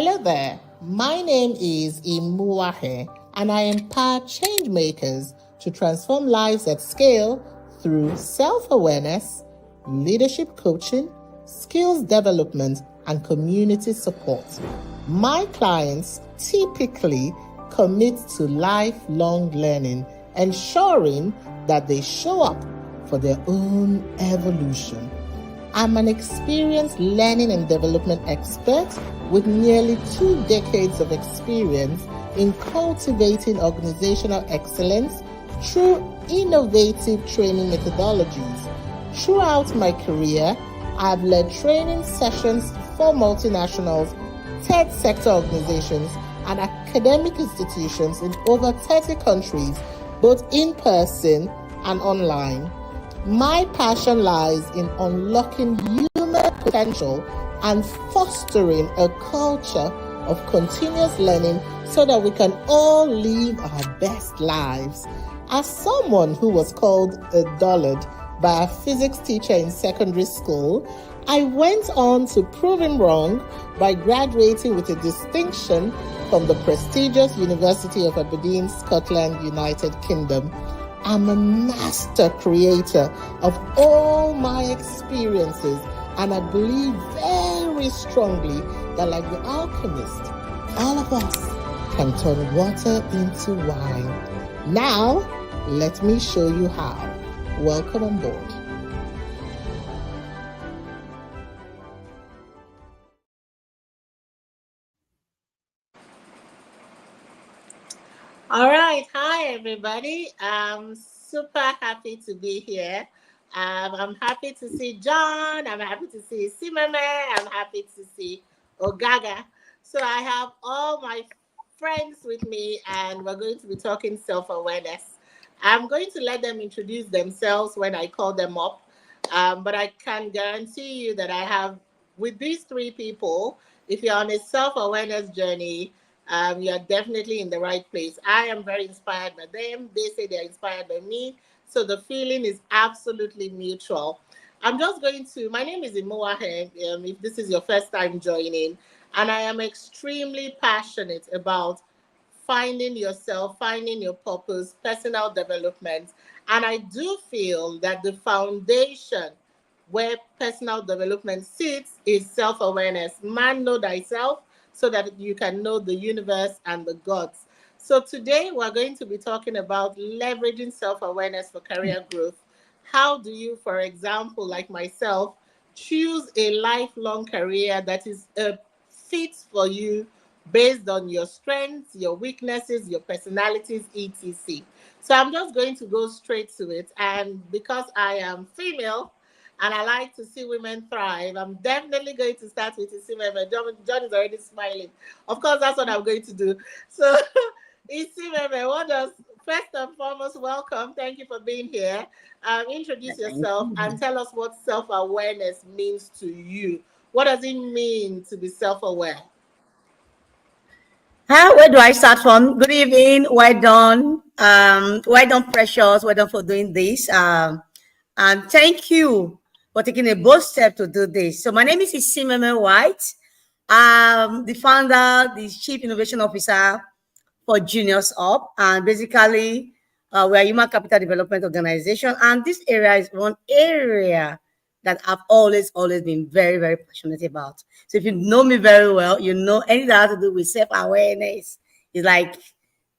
Hello there, my name is Iyoha, and I empower change makers to transform lives at scale through self-awareness, leadership coaching, skills development, and community support. My clients typically commit to lifelong learning, ensuring that they show up for their own evolution. I'm an experienced learning and development expert with nearly 2 decades of experience in cultivating organizational excellence through innovative training methodologies. Throughout my career, I've led training sessions for multinationals, third sector organizations, and academic institutions in over 30 countries, both in person and online. My passion lies in unlocking human potential and fostering a culture of continuous learning so that we can all live our best lives. As someone who was called a dullard by a physics teacher in secondary school, I went on to prove him wrong by graduating with a distinction from the prestigious University of Aberdeen, Scotland, United Kingdom. I'm a master creator of all my experiences, and I believe very strongly that, like the alchemist, all of us can turn water into wine. Now, let me show you how. Welcome on board. All right. Hi, everybody. I'm super happy to be here. I'm happy to see John. I'm happy to see Isimeme. I'm happy to see Ogaga. So I have all my friends with me, and we're going to be talking self-awareness. I'm going to let them introduce themselves when I call them up. But I can guarantee you that I have, with these 3 people, if you're on a self-awareness journey, you're definitely in the right place. I am very inspired by them. They say they're inspired by me. So the feeling is absolutely mutual. I'm just going to, my name is Iyoha, if this is your first time joining, and I am extremely passionate about finding yourself, finding your purpose, personal development. And I do feel that the foundation where personal development sits is self-awareness. Man, know thyself so that you can know the universe and the gods. So today we're going to be talking about leveraging self-awareness for career growth. How do you, for example, like myself, choose a lifelong career that is a fit for you based on your strengths, your weaknesses, your personalities, etc. So I'm just going to go straight to it. And because I am female and I like to see women thrive, I'm definitely going to start with Isimeme. John is already smiling. Of course, that's what I'm going to do. So, Isimeme, first and foremost, welcome. Thank you for being here. Introduce yourself and tell us what self-awareness means to you. What does it mean to be self-aware? Where do I start from? Good evening. Well done. Well done, Precious. Well done for doing this. And thank you for taking a bold step to do this. So my name is Isimeme Whyte. I'm the founder, the Chief Innovation Officer for Juniors Up. And basically, we're a human capital development organization. And this area is one area that I've always been very, very passionate about. So if you know me very well, you know anything that has to do with self-awareness is like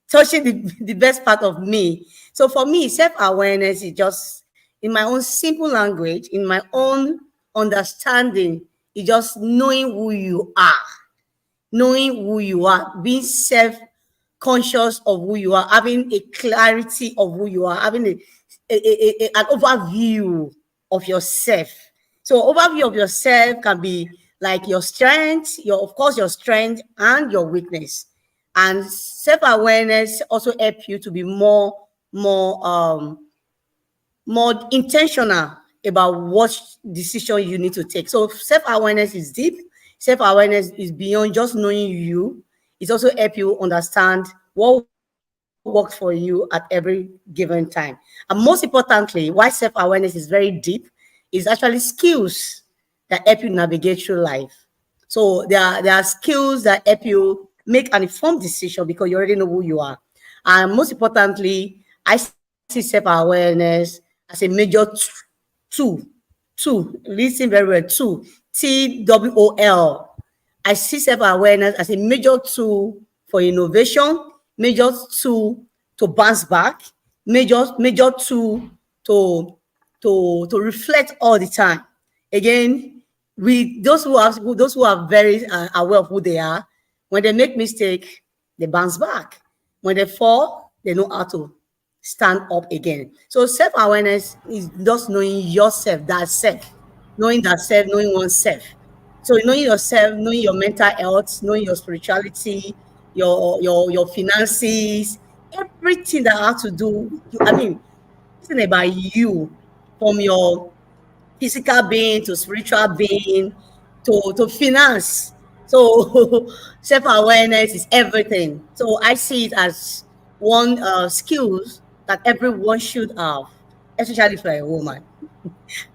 touching the best part of me. So for me, self-awareness is just, in my own simple language, in my own understanding, is just knowing who you are, being self-conscious of who you are, having a clarity of who you are, having an overview of yourself. So overview of yourself can be like your strength, your strength and your weakness. And self-awareness also help you to be more intentional about what decision you need to take. So self-awareness is deep. Self-awareness is beyond just knowing you. It also help you understand what works for you at every given time. And most importantly, why self-awareness is very deep is actually skills that help you navigate through life. So there are skills that help you make an informed decision because you already know who you are. And most importantly, I see self-awareness as a major tool. Listen very well. TWOL. I see self-awareness as a major tool for innovation, major tool to bounce back, major tool to to reflect all the time. Again, we those who are very aware of who they are, when they make mistake, they bounce back. When they fall, they know how to stand up again. So self-awareness is just knowing yourself, that self, knowing that self, knowing oneself. So knowing yourself, knowing your mental health, knowing your spirituality, your finances, everything that has to do. I mean, everything about you, from your physical being to spiritual being to finance. So self-awareness is everything. So I see it as one skills that everyone should have, especially for a woman.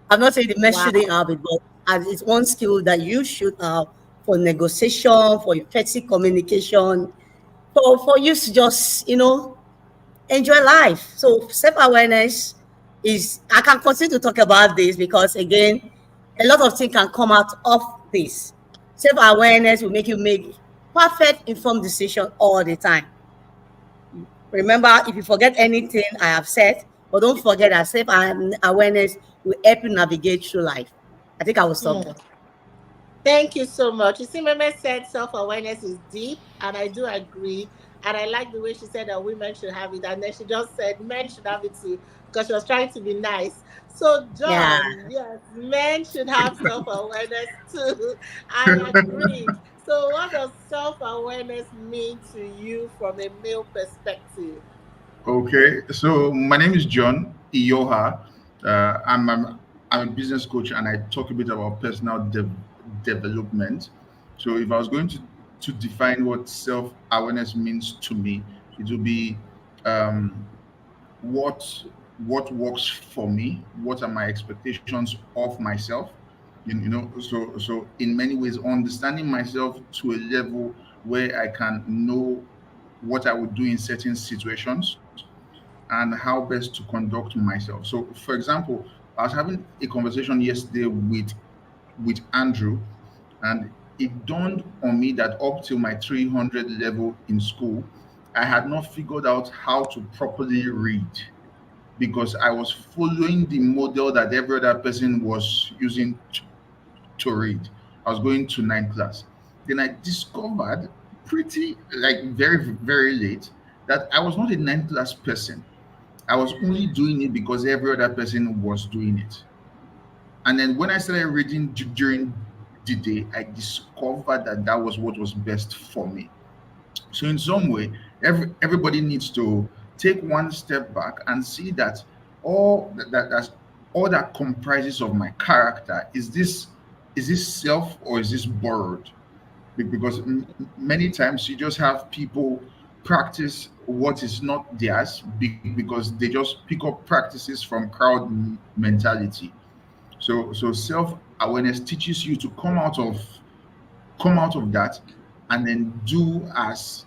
I'm not saying the men Wow. shouldn't have it, but as it's one skill that you should have for negotiation, for effective communication, for you to just, enjoy life. So self-awareness is, I can continue to talk about this because again, a lot of things can come out of this. Self-awareness will make you make perfect informed decision all the time. Remember, if you forget anything I have said, but don't forget that self-awareness will help you navigate through life. I think I will stop Hmm. there. Thank you so much. You see, Meme said self awareness is deep, and I do agree. And I like the way she said that women should have it, and then she just said men should have it too, because she was trying to be nice. So, Yeah. John, yes, men should have self awareness too. I agree. So, what does self awareness mean to you from a male perspective? Okay, so my name is John Iyoha. I'm a business coach and I talk a bit about personal development. So if I was going to define what self awareness means to me, it would be um, what what works for me, what are my expectations of myself. So in many ways, understanding myself to a level where I can know what I would do in certain situations and how best to conduct myself. So, for example, I was having a conversation yesterday with Andrew, and it dawned on me that up till my 300 level in school, I had not figured out how to properly read because I was following the model that every other person was using to read. I was going to ninth class. Then I discovered pretty, like very late, that I was not a ninth class person. I was only doing it because every other person was doing it. And then when I started reading during the day, I discovered that that was what was best for me. So in some way, everybody needs to take one step back and see that that's all that comprises of my character is this self or is this borrowed? Because many times you just have people practice what is not theirs because they just pick up practices from crowd mentality. So self awareness teaches you to come out of that and then do as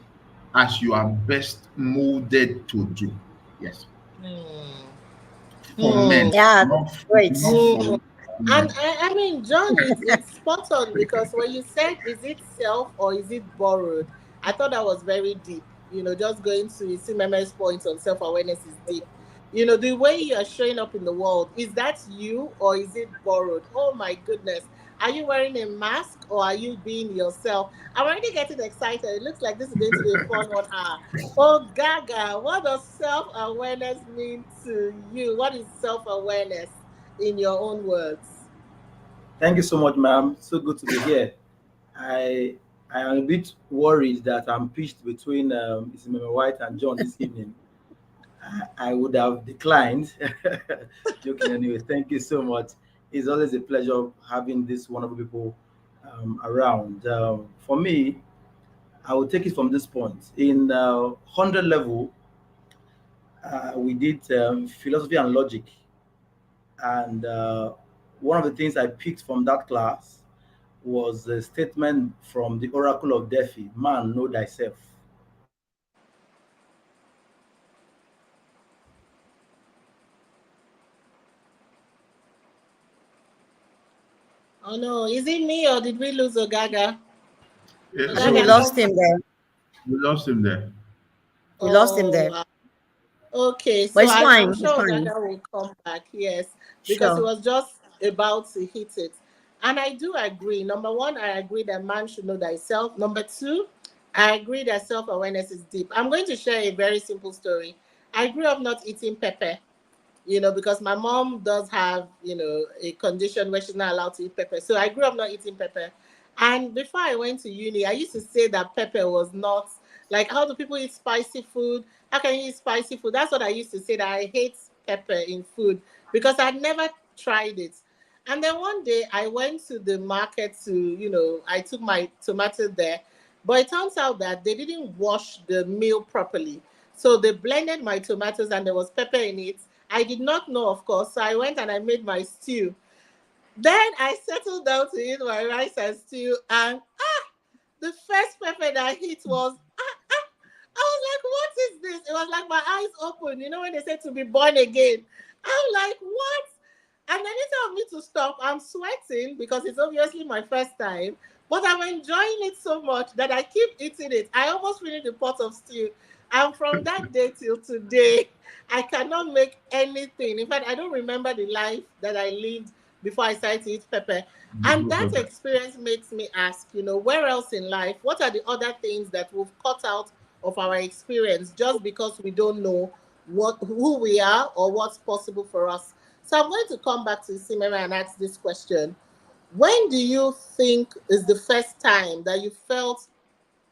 you are best molded to do. Yes, Hmm. for Hmm. men, Yeah, not great. not Hmm. for And women. I mean, John, it's spot on because when you said, is it self or is it borrowed? I thought that was very deep. Just going to Isimeme's point on self awareness is deep. The way you are showing up in the world, is that you or is it borrowed? Oh my goodness. Are you wearing a mask or are you being yourself? I'm already getting excited. It looks like this is going to be a fun 1 hour. Oh, Gaga, what does self awareness mean to you? What is self awareness in your own words? Thank you so much, ma'am. So good to be here. I I am a bit worried that I'm pitched between Isimeme White and John this evening. I would have declined. Joking anyway. Thank you so much. It's always a pleasure having these wonderful people around. For me, I will take it from this point. In 100 level, we did philosophy and logic, and one of the things I picked from that class was a statement from the Oracle of Delphi: "Man, know thyself." Oh no, is it me or did we lose Ogaga? Yeah, I think we Ogaga, so come lost back. him there. we lost him there. We lost him Oh, there. wow. Okay, But so it's I'm fine. It's sure fine. Ogaga will come back, yes, because he Sure. was just about to hit it. And I do agree. Number one, I agree that man should know thyself. Number two, I agree that self awareness is deep. I'm going to share a very simple story. I grew up not eating pepper, because my mom does have, a condition where she's not allowed to eat pepper. So I grew up not eating pepper. And before I went to uni, I used to say that pepper was not like, how do people eat spicy food? How can you eat spicy food? That's what I used to say, that I hate pepper in food because I'd never tried it. And then one day I went to the market to, I took my tomato there, but it turns out that they didn't wash the meal properly. So they blended my tomatoes and there was pepper in it. I did not know, of course. So I went and I made my stew. Then I settled down to eat my rice and stew. And the first pepper that I hit was, I was like, what is this? It was like my eyes open. You know, when they say to be born again. I'm like, what? And then instead of me to stop, I'm sweating because it's obviously my first time. But I'm enjoying it so much that I keep eating it. I almost finished the pot of stew. And from that day till today, I cannot make anything. In fact, I don't remember the life that I lived before I started to eat pepper. And that experience makes me ask, where else in life, what are the other things that we've cut out of our experience just because we don't know who we are or what's possible for us? So I'm going to come back to Isimeme and ask this question. When do you think is the first time that you felt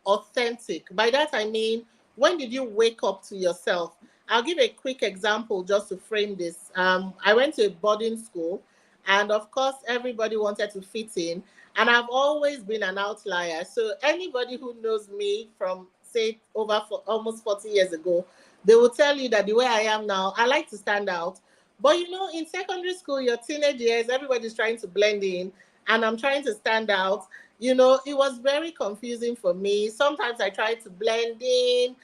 authentic? By that I mean, when did you wake up to yourself? I'll give a quick example just to frame this. I went to a boarding school, and of course, everybody wanted to fit in, and I've always been an outlier. So anybody who knows me from say over for almost 40 years ago, they will tell you that the way I am now, I like to stand out. But in secondary school, your teenage years, everybody's trying to blend in, and I'm trying to stand out. It was very confusing for me. Sometimes I tried to blend in,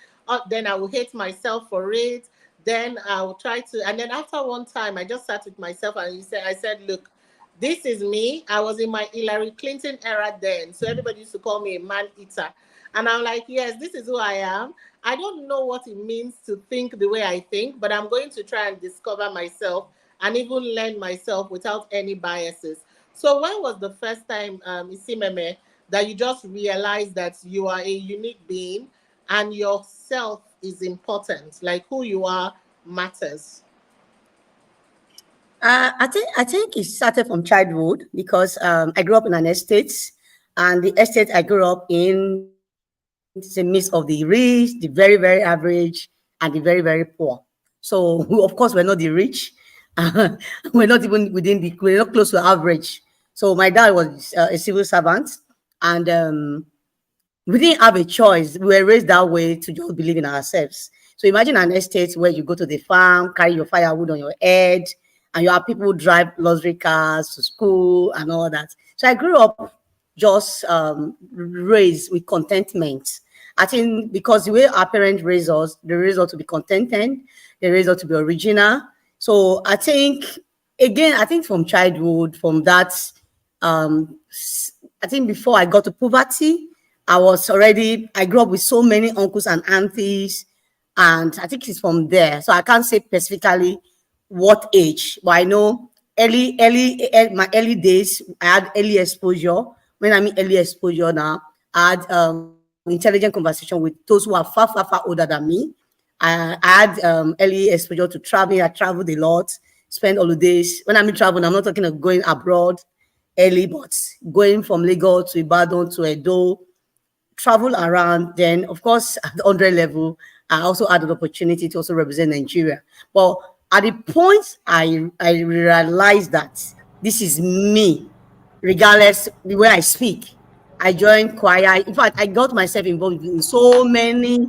then I would hate myself for it. Then I would try to, and then after one time, I just sat with myself and I said, look, this is me. I was in my Hillary Clinton era then. So everybody used to call me a man eater. And I'm like, yes, this is who I am. I don't know what it means to think the way I think, but I'm going to try and discover myself and even learn myself without any biases. So when was the first time, Isimeme, that you just realized that you are a unique being and yourself is important, like who you are matters? I think it started from childhood because I grew up in an estate, and the estate I grew up in is a mix of the rich, the very very average, and the very very poor. So of course we're not the rich, we're not even we're not close to average. So my dad was a civil servant, and we didn't have a choice. We were raised that way to just believe in ourselves. So imagine an estate where you go to the farm, carry your firewood on your head, and you have people who drive luxury cars to school and all that. So I grew up just raised with contentment. I think because the way our parents raised us, they raised us to be contented, they raised us to be original. So I think, again, I think from childhood, from that, I think before I got to puberty, I grew up with so many uncles and aunties, and I think it's from there. So I can't say specifically what age, but I know my early days, I had early exposure. When I mean early exposure now, I had intelligent conversation with those who are far, far, far older than me. I had early exposure to traveling. I traveled a lot, spent holidays. When I mean traveling, I'm not talking of going abroad early, but going from Lagos to Ibadan to Edo, travel around. Then, of course, at the 100 level, I also had an opportunity to also represent Nigeria. But at the point I realized that this is me, regardless the way I speak. I joined choir. In fact, I got myself involved in so many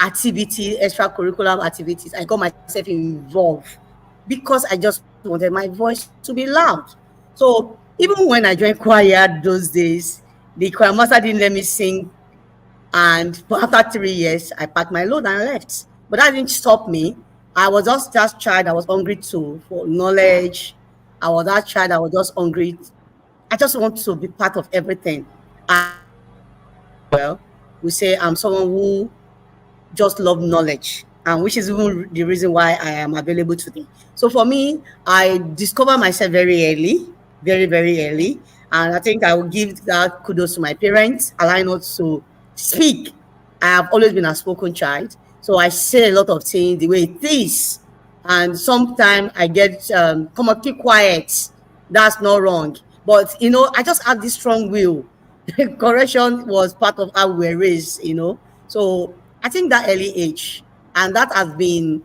activity, extracurricular activities. I got myself involved because I just wanted my voice to be loud. So Even when I joined choir those days, the choir master didn't let me sing. And after 3 years, I packed my load and left. But that didn't stop me. I was just that child. I was hungry too for knowledge. I was that child. I was just hungry. I just want to be part of everything. And if you know me very well, we say I'm someone who just love knowledge, and which is even the reason why I am available today. So for me, I discovered myself very early, very, very early. And I think I will give that kudos to my parents, allowing us to speak. I have always been a spoken child. So I say a lot of things the way it is. And sometimes I get, come on, keep quiet. That's not wrong. But, I just have this strong will. Correction was part of how we were raised. So I think that early age, and that has been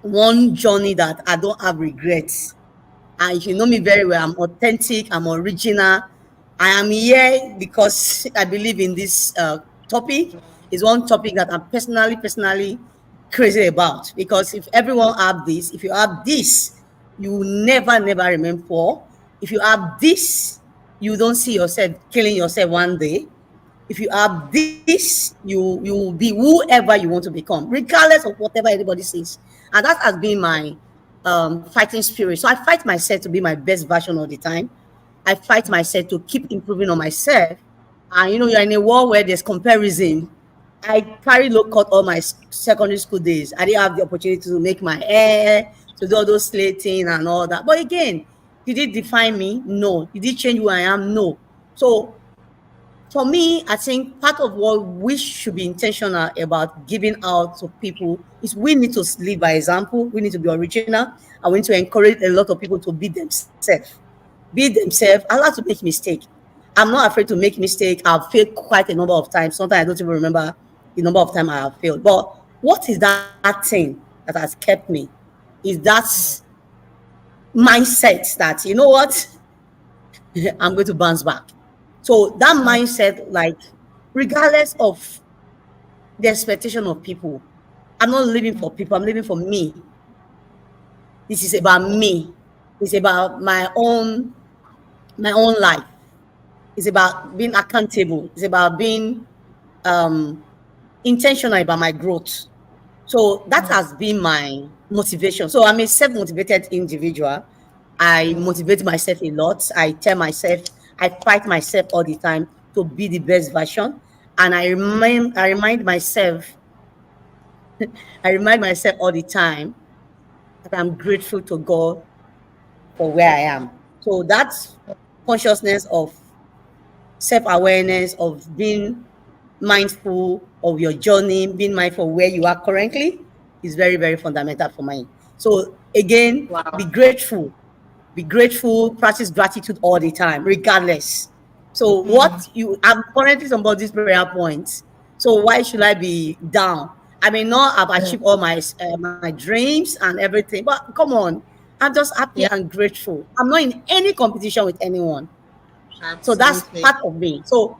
one journey that I don't have regrets. And if you know me very well, I'm authentic, I'm original. I am here because I believe in this topic. Is one topic that I'm personally crazy about. Because if everyone have this, if you have this, you will never remain poor. If you have this, you don't see yourself killing yourself one day. If you have this, you will be whoever you want to become, regardless of whatever anybody says. And that has been my fighting spirit. So I fight myself to be my best version all the time. I fight myself to keep improving on myself. And you're in a world where there's comparison. I carry low cut all my secondary school days. I didn't have the opportunity to make my hair, to do all those slating and all that. But again, did it define me? No. Did it change who I am? No. So for me, I think part of what we should be intentional about giving out to people is we need to lead by example. We need to be original, and we need to encourage a lot of people to be themselves. Be themselves. I like to make mistake. I'm not afraid to make mistake. I've failed quite a number of times. Sometimes I don't even remember the number of times I have failed. But what is that thing that has kept me? Is that mindset that what I'm going to bounce back. So that mindset, like, regardless of the expectation of people, I'm not living for people, I'm living for me. This is about me. It's about my own life. It's about being accountable. It's about being um intentional about my growth. So that has been my motivation. So I'm a self-motivated individual. I motivate myself a lot. I tell myself, I fight myself all the time to be the best version. And I remind myself, I remind myself all the time that I'm grateful to God for where I am. So that's consciousness of self-awareness, of being mindful of your journey, being mindful of where you are currently is very, very fundamental for me. So again, be Wow. grateful. Be grateful, practice gratitude all the time, regardless. So I'm currently somebody's prayer points. So why should I be down? I may not have achieved all my dreams and everything, but come on, I'm just happy Yeah, and grateful. I'm not in any competition with anyone. So that's absolutely. part of me. So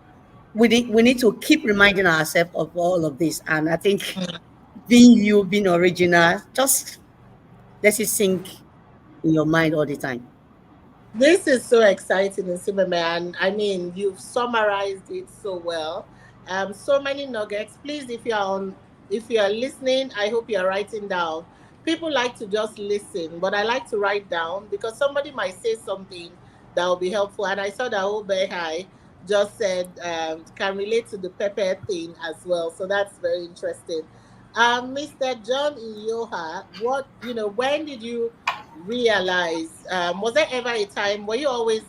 we need to keep reminding ourselves of all of this. And I think being you, being original, just let it sink in your mind all the time. This is so exciting, Isimeme, and I mean you've summarized it so well. So many nuggets. Please, if you are listening, I hope you are writing down. People like to just listen, but I like to write down because somebody might say something that will be helpful. And I saw that Obehai just said can relate to the pepper thing as well. So that's very interesting. Mr. John Iyoha, when did you realize? Was there ever a time, were you always,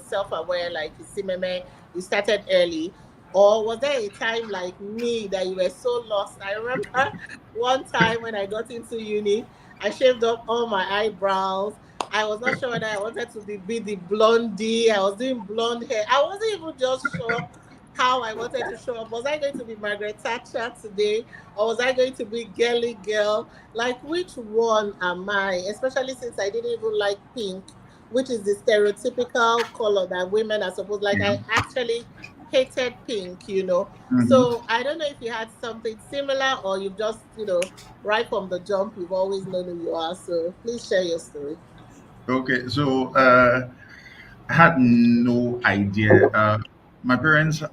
self-aware like Isimeme, you started early? Or was there a time like me that you were so lost? I remember one time when I got into uni, I shaved off all my eyebrows. I was not sure whether I wanted to be the blondie. I was doing blonde hair. I wasn't even just sure how I wanted to show up. Was I going to be Margaret Thatcher today? Or was I going to be girly girl? Like, which one am I? Especially since I didn't even like pink, which is the stereotypical color that women are supposed, like, I actually hated pink. Mhm. So I don't know if you had something similar or you've just, right from the jump, you've always known who you are. So please share your story. Okay, so I had no idea. My parents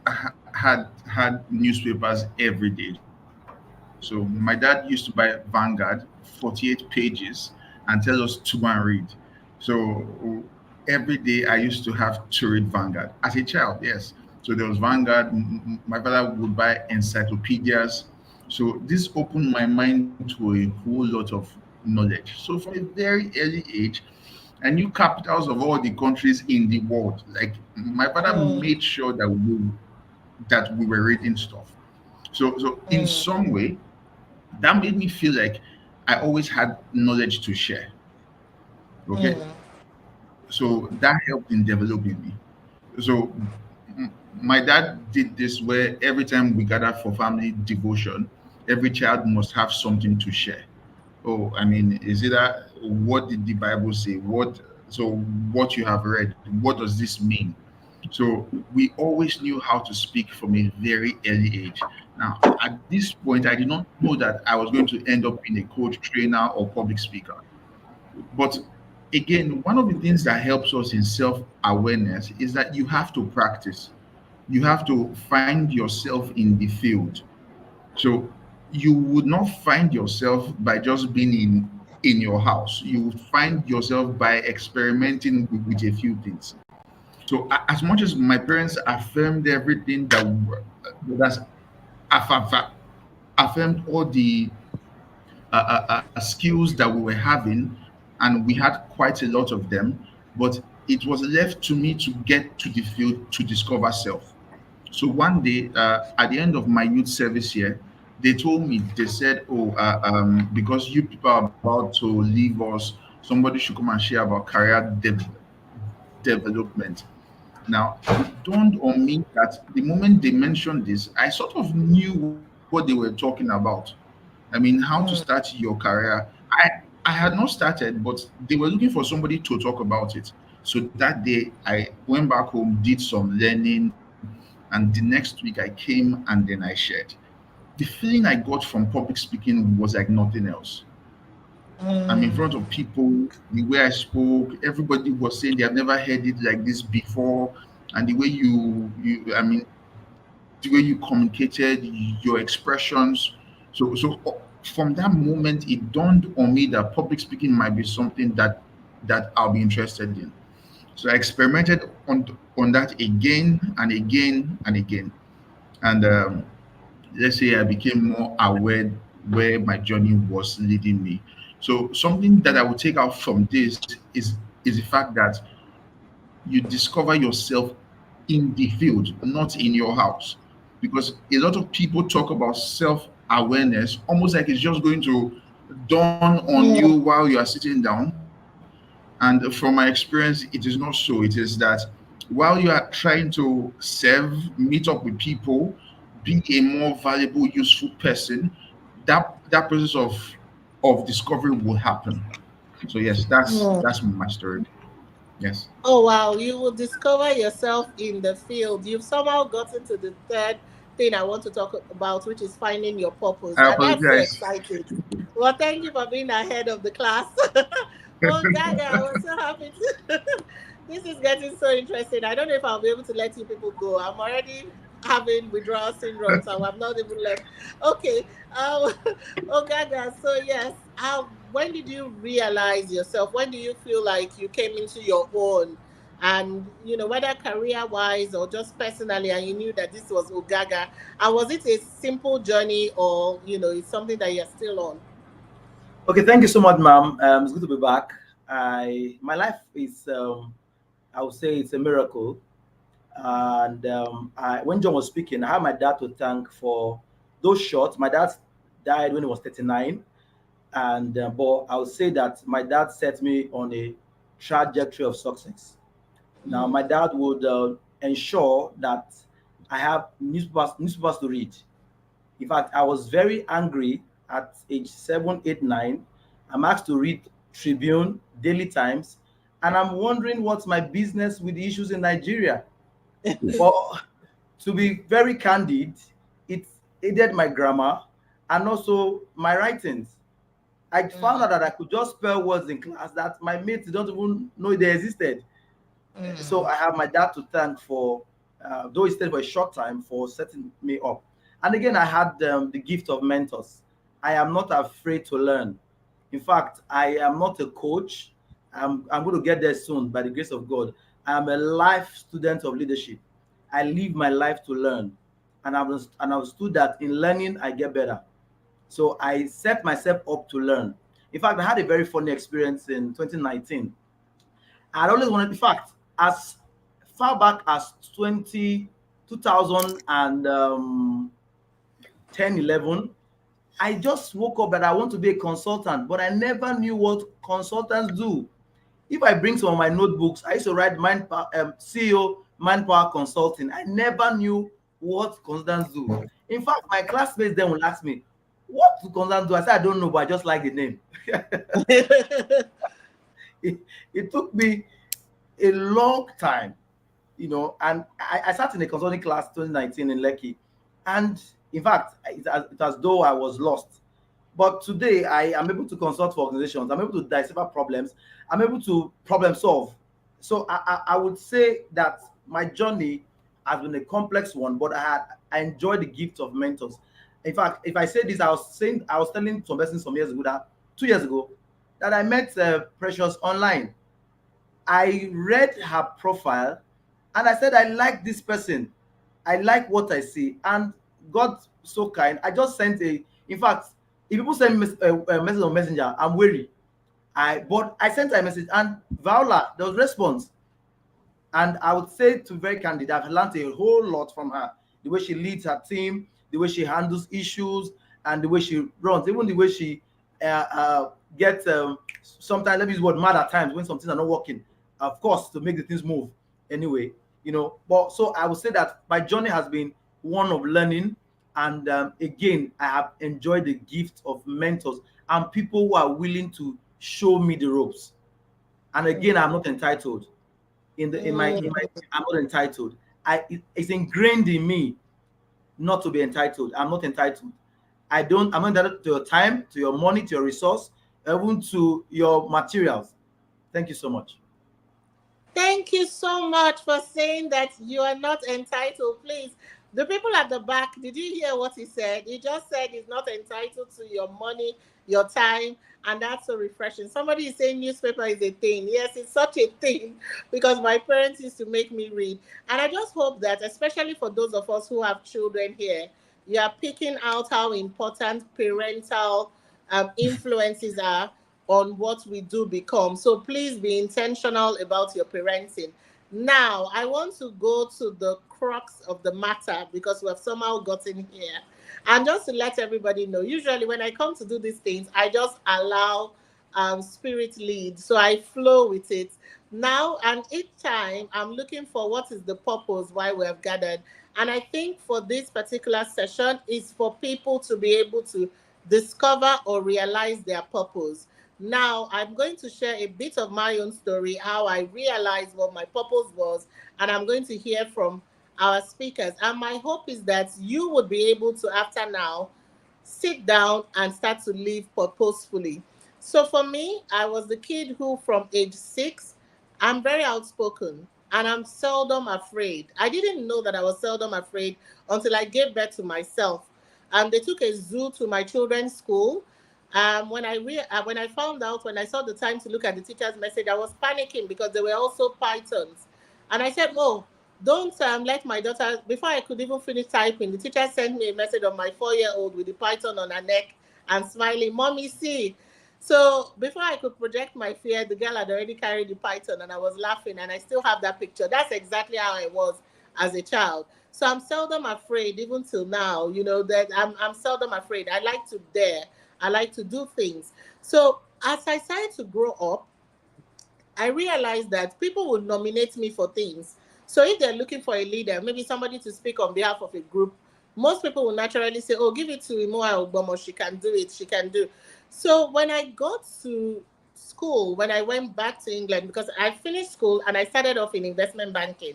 had newspapers every day. So my dad used to buy Vanguard, 48 pages, and tell us to go and read. So every day I used to have to read Vanguard as a child. Yes. So there was Vanguard. My father would buy encyclopedias. So this opened my mind to a whole lot of knowledge. So from a very early age, I knew capitals of all the countries in the world. Like my father Mm, made sure that we were reading stuff. So in mm, some way, that made me feel like I always had knowledge to share. Okay, mm, so that helped in developing me. So my dad did this where every time we gather for family devotion, every child must have something to share. Oh, I mean, is it that what did the Bible say? What you have read, what does this mean? So we always knew how to speak from a very early age. Now, at this point, I did not know that I was going to end up being a coach, trainer, or public speaker. But again, one of the things that helps us in self awareness is that you have to practice. You have to find yourself in the field. So you would not find yourself by just being in your house. You would find yourself by experimenting with a few things. So as much as my parents affirmed everything that's affirmed all the skills that we were having, and we had quite a lot of them, but it was left to me to get to the field to discover self. So one day, at the end of my youth service year, they told me, they said, "Oh, because you people are about to leave us, somebody should come and share about career development." Now, it dawned on me that the moment they mentioned this, I sort of knew what they were talking about. I mean, how to start mm, your career. I had not started, but they were looking for somebody to talk about it. So that day, I went back home, did some learning, and the next week I came and then I shared. The feeling I got from public speaking was like nothing else. I'm in front mm, of people, the way I spoke, everybody was saying they have never heard it like this before. And the way I mean, the way you communicated, your expressions. So from that moment, it dawned on me that public speaking might be something that I'll be interested in. So I experimented on that again and again and again. And let's say I became more aware where my journey was leading me. So something that I would take out from this is the fact that you discover yourself in the field, not in your house. Because a lot of people talk about self awareness almost like it's just going to dawn on you mm, while you are sitting down. And from my experience, it is not so. It is that while you are trying to serve, meet up with people, be a more valuable, useful person, that process of discovery will happen. So yes, mm. that's my story. Yes. Oh wow, you will discover yourself in the field. You've somehow gotten to the third thing I want to talk about, which is finding your purpose. I And that's so apologize. exciting. Well, thank you for being ahead of the class. Oh, Gaga, I was so happy to. This is getting so interesting. I don't know if I'll be able to let you people go. I'm already having withdrawal syndrome, so I'm not even left. Okay. Um, oh, Gaga. So yes, how? When did you realize yourself? When do you feel like you came into your own? And whether career wise or just personally, and you knew that this was Ogaga. And was it a simple journey, or it's something that you're still on? Okay, thank you so much, ma'am. It's good to be back. My life is, I would say, it's a miracle. And when John was speaking, I had my dad to thank for those shots. My dad died when he was 39, and but I would say that my dad set me on a trajectory of success. Now, Mm, my dad would ensure that I have newspapers to read. In fact, I was very angry at age 7, 8, 9. I'm asked to read Tribune, Daily Times, and I'm wondering what's my business with the issues in Nigeria. But to be very candid, it aided my grammar and also my writings. I found mm, out that I could just spell words in class that my mates don't even know they existed. So I have my dad to thank for, though he stayed for a short time, for setting me up. And again, I had the gift of mentors. I am not afraid to learn. In fact, I am not a coach. I'm going to get there soon by the grace of God. I am a life student of leadership. I live my life to learn. And I've understood that in learning, I get better. So I set myself up to learn. In fact, I had a very funny experience in 2019. I always wanted, in fact, as far back as 2010, 11, I just woke up that I want to be a consultant, but I never knew what consultants do. If I bring some of my notebooks, I used to write CEO Manpower Consulting. I never knew what consultants do. In fact, my classmates then will ask me, what do consultants do? I said, I don't know, but I just like the name. It took me a long time, and I sat in a consulting class 2019 in Lekki, and in fact, it's as though I was lost. But today, I am able to consult for organizations. I'm able to decipher problems. I'm able to problem solve. So I would say that my journey has been a complex one, but I enjoy the gift of mentors. In fact, if I say this, I was telling some persons some years ago, that 2 years ago, that I met Precious online. I read her profile and I said, I like this person. I like what I see. And God so kind. I just sent in fact, if people send me a message on Messenger, I'm wary. But I sent her a message, and Viola, there was response. And I would say, to be very candid, I've learned a whole lot from her. The way she leads her team, the way she handles issues, and the way she runs, even the way she gets sometimes, let me use the word mad at times when some things are not working. Of course, to make the things move anyway, But so I would say that my journey has been one of learning, and again, I have enjoyed the gift of mentors and people who are willing to show me the ropes. And again, I'm not entitled in my I'm not entitled. It's ingrained in me not to be entitled. I'm not entitled. I'm not entitled to your time, to your money, to your resource, even to your materials. Thank you so much. Thank you so much for saying that you are not entitled. Please, the people at the back, did you hear what he said? He just said he's not entitled to your money, your time, and that's so refreshing. Somebody is saying newspaper is a thing. Yes, it's such a thing because my parents used to make me read. And I just hope that, especially for those of us who have children here, you are picking out how important parental influences are on what we do become. So please be intentional about your parenting. Now, I want to go to the crux of the matter because we have somehow gotten here. And just to let everybody know, usually when I come to do these things, I just allow spirit lead. So I flow with it. Now, and each time I'm looking for what is the purpose why we have gathered. And I think for this particular session is for people to be able to discover or realize their purpose. Now, I'm going to share a bit of my own story, how I realized what my purpose was, and I'm going to hear from our speakers. And my hope is that you would be able to, after now, sit down and start to live purposefully. So for me, I was the kid who, from age 6, I'm very outspoken and I'm seldom afraid. I didn't know that I was seldom afraid until I gave birth to myself. They took a zoo to my children's school. When I found out, when I saw the time to look at the teacher's message, I was panicking because there were also pythons, and I said, "Oh, don't let my daughter." Before I could even finish typing, the teacher sent me a message of my 4-year-old with the python on her neck and smiling, "Mommy, see." So before I could project my fear, the girl had already carried the python, and I was laughing, and I still have that picture. That's exactly how I was as a child. So I'm seldom afraid, even till now. That I'm seldom afraid. I like to dare. I like to do things. So as I started to grow up, I realized that people would nominate me for things. So if they're looking for a leader, maybe somebody to speak on behalf of a group, most people will naturally say, "Oh, give it to Imoa Ogbomo. She can do it. She can do." So when I got to school, when I went back to England, because I finished school and I started off in investment banking,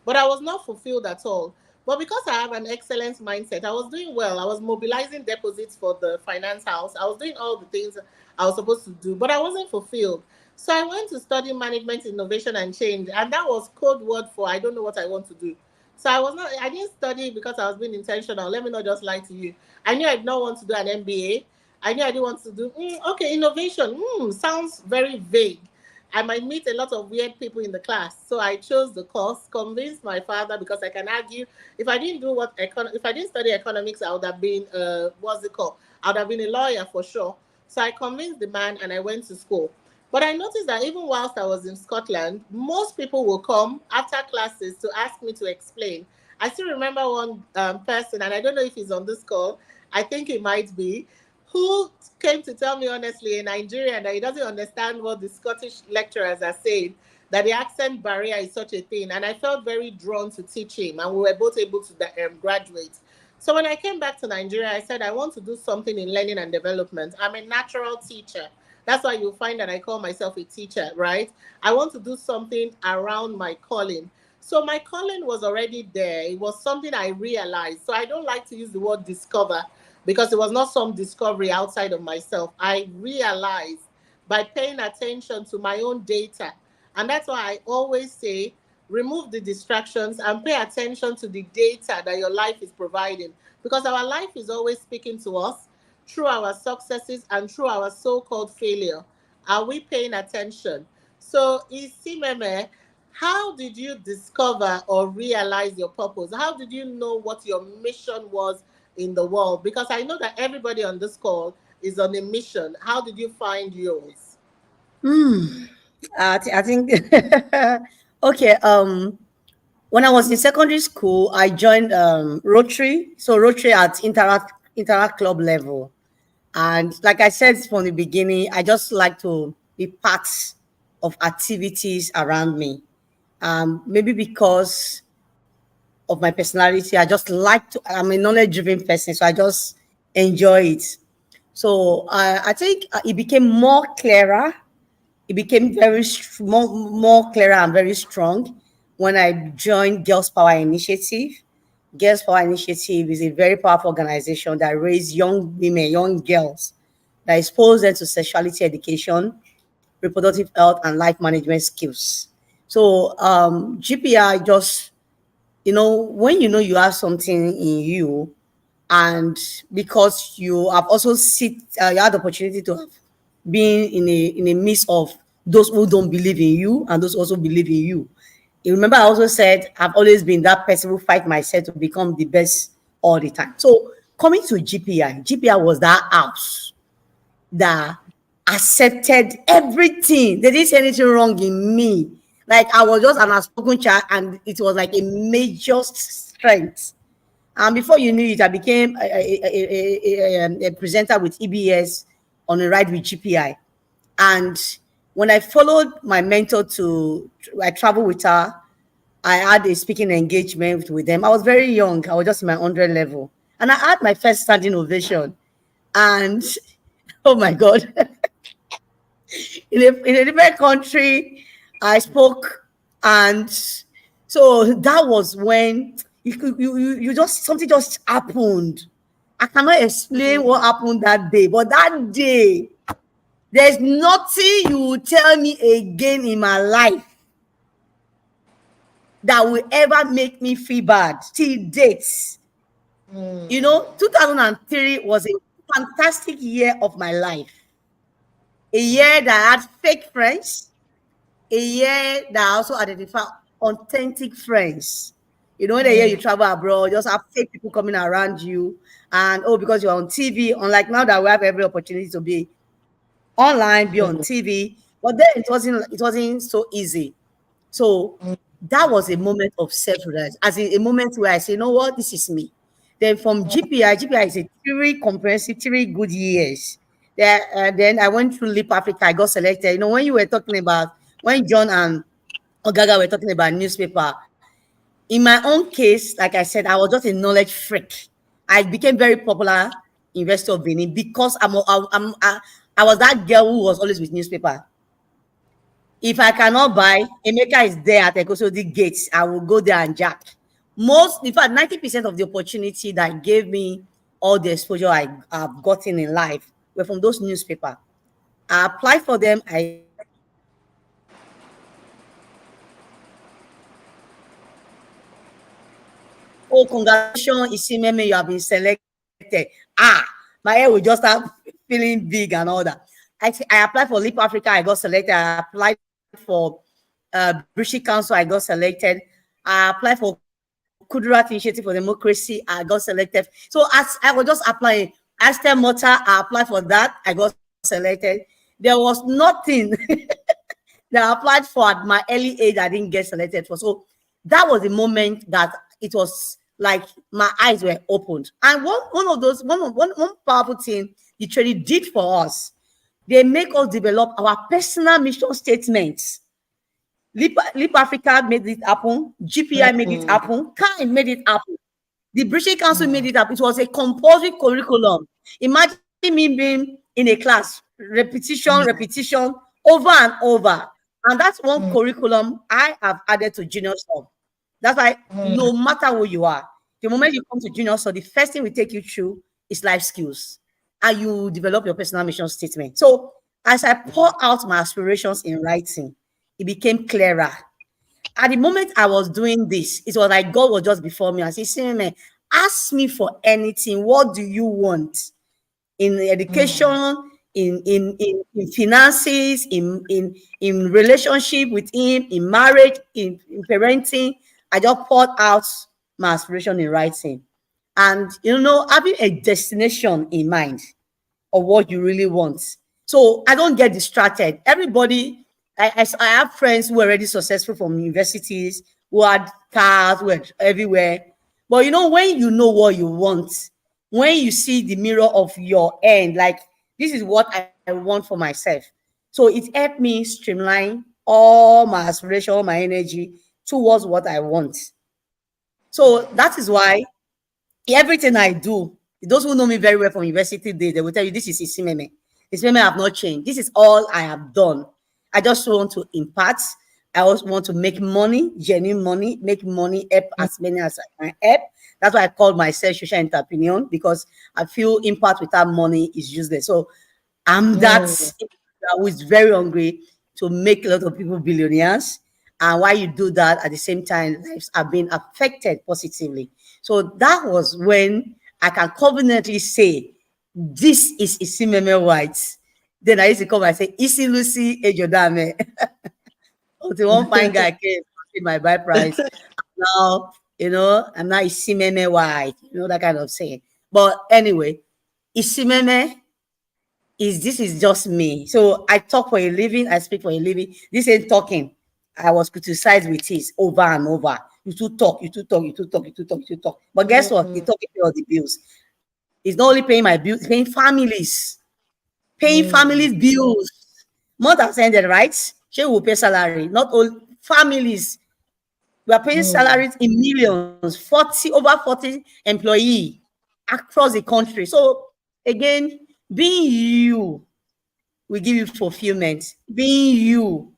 but I was not fulfilled at all. But because I have an excellence mindset, I was doing well. I was mobilizing deposits for the finance house. I was doing all the things I was supposed to do, but I wasn't fulfilled. So I went to study management, innovation, and change, and that was code word for I don't know what I want to do. So I didn't study because I was being intentional. Let me not just lie to you. I knew I did not want to do an MBA. I knew I didn't want to do, okay, innovation. Sounds very vague. I might meet a lot of weird people in the class. So I chose the course, convinced my father because I can argue if I didn't do if I didn't study economics, I would have been what's it called? I would have been a lawyer for sure. So I convinced the man and I went to school. But I noticed that even whilst I was in Scotland, most people will come after classes to ask me to explain. I still remember one person, and I don't know if he's on this call. I think he might be, who came to tell me honestly in Nigeria that he doesn't understand what the Scottish lecturers are saying, that the accent barrier is such a thing. And I felt very drawn to teach him, and we were both able to graduate. So when I came back to Nigeria, I said, I want to do something in learning and development. I'm a natural teacher. That's why you'll find that I call myself a teacher, right? I want to do something around my calling. So my calling was already there. It was something I realized. So I don't like to use the word discover because it was not some discovery outside of myself. I realized by paying attention to my own data. And that's why I always say remove the distractions and pay attention to the data that your life is providing. Because our life is always speaking to us through our successes and through our so-called failure. Are we paying attention? So, Isimeme, how did you discover or realize your purpose? How did you know what your mission was in the world? Because I know that everybody on this call is on a mission. How did you find yours? Hmm. I think okay. When I was in secondary school, I joined Rotary. So Rotary at Interact Club level. And like I said from the beginning, I just like to be part of activities around me. Maybe because of my personality, I just like to, I'm a knowledge driven person. So I just enjoy it. So I think it became more clearer. It became more clearer and very strong when I joined Girls Power Initiative. Girls Power Initiative is a very powerful organization that raises young women, young girls, that expose them to sexuality education, reproductive health, and life management skills. So GPI just, when you know you have something in you, and because you have also you had the opportunity to have been in a midst of those who don't believe in you and those also believe in you. You remember I also said I've always been that person who fight myself to become the best all the time. So coming to GPI was that house that accepted everything. They didn't see anything wrong in me. Like I was just an outspoken child, and it was like a major strength. And before you knew it, I became a presenter with EBS on a ride with GPI. And when I followed my mentor I traveled with her. I had a speaking engagement with them. I was very young. I was just in my 100 level. And I had my first standing ovation. And oh my God, in a different country, I spoke. And so that was when you just, something just happened. I cannot explain what happened that day, but that day, there's nothing you will tell me again in my life that will ever make me feel bad till dates. Mm, 2003 was a fantastic year of my life. A year that I had fake friends, a year that I also identified authentic friends. In the year you mm, travel abroad, you just have fake people coming around you. And because you're on TV, unlike now that we have every opportunity to be online, be on mm, TV. But then it wasn't so easy. So mm, that was a moment of self-realization, as in a moment where I say, you know what, this is me. Then from GPI is a 3 comprehensive, 3 good years. Then I went through Leap Africa. I got selected. When you were talking about, when John and Ogaga were talking about newspaper, in my own case, like I said, I was just a knowledge freak. I became very popular in Rest of Benin because I was that girl who was always with newspaper. If I cannot buy, Emeka is there at Ekosodi gates. I will go there and jack. In fact, 90% of the opportunity that gave me all the exposure I've gotten in life were from those newspaper. I applied for them. I oh, congratulations, Isimeme, you have been selected. Ah, my hair will just start feeling big and all that. I applied for Leap Africa, I got selected. I applied for British Council, I got selected. I applied for Kudurat Initiative for Democracy, I got selected. So as I was just applying, Aston Mota, I applied for that, I got selected. There was nothing that I applied for at my early age I didn't get selected for. So that was the moment that it was like my eyes were opened. And one of those one powerful thing the training did for us, they make us develop our personal mission statements. Leap Africa made it happen, GPI made it Mm, happen, Kind made it happen. The British Council made mm, it up. It was a compulsory curriculum. Imagine me being in a class, mm, repetition, over and over. And that's one mm, curriculum I have added to junior sub. That's why mm, no matter who you are, the moment you come to junior sub, the first thing we take you through is life skills. And you develop your personal mission statement. So as I pour out my aspirations in writing, it became clearer. At the moment I was doing this, it was like God was just before me and said, "See, man, ask me for anything. What do you want? In mm, education, in finances, in relationship with him, in marriage, in parenting." I just poured out my aspiration in writing. And having a destination in mind of what you really want. So I don't get distracted. Everybody, I have friends who are already successful from universities, who had cars, who are everywhere. But when you know what you want, when you see the mirror of your end, like this is what I want for myself. So it helped me streamline all my aspiration, all my energy towards what I want. So that is why everything I do, those who know me very well from university days, they will tell you this is Isimeme. Isimeme have not changed. This is all I have done. I just want to impart. I also want to make money, genuine money, make money, help as many as I can help. That's why I call myself social entrepreneur, because I feel impact without money is useless. So I'm that mm. who is very hungry to make a lot of people billionaires. And while you do that, at the same time, lives are being affected positively. So that was when I can confidently say, this is Isimeme White. Then I used to come and say, Isi Lucy Ejodame. Until one fine guy came with my buy price. Now, I'm not Isimeme White, that kind of saying. But anyway, Isimeme this is just me. So I talk for a living, I speak for a living. This ain't talking. I was criticized with this over and over. You too talk, you too talk, you too talk, you too talk, you too talk. But guess what? The Mm, talking pay all the bills. It's not only paying my bills, it's paying mm, families' bills. Month has ended, right? She will pay salary. Not all families. We are paying mm. salaries in millions, 40 employee across the country. So again, being you will give you fulfillment. Being you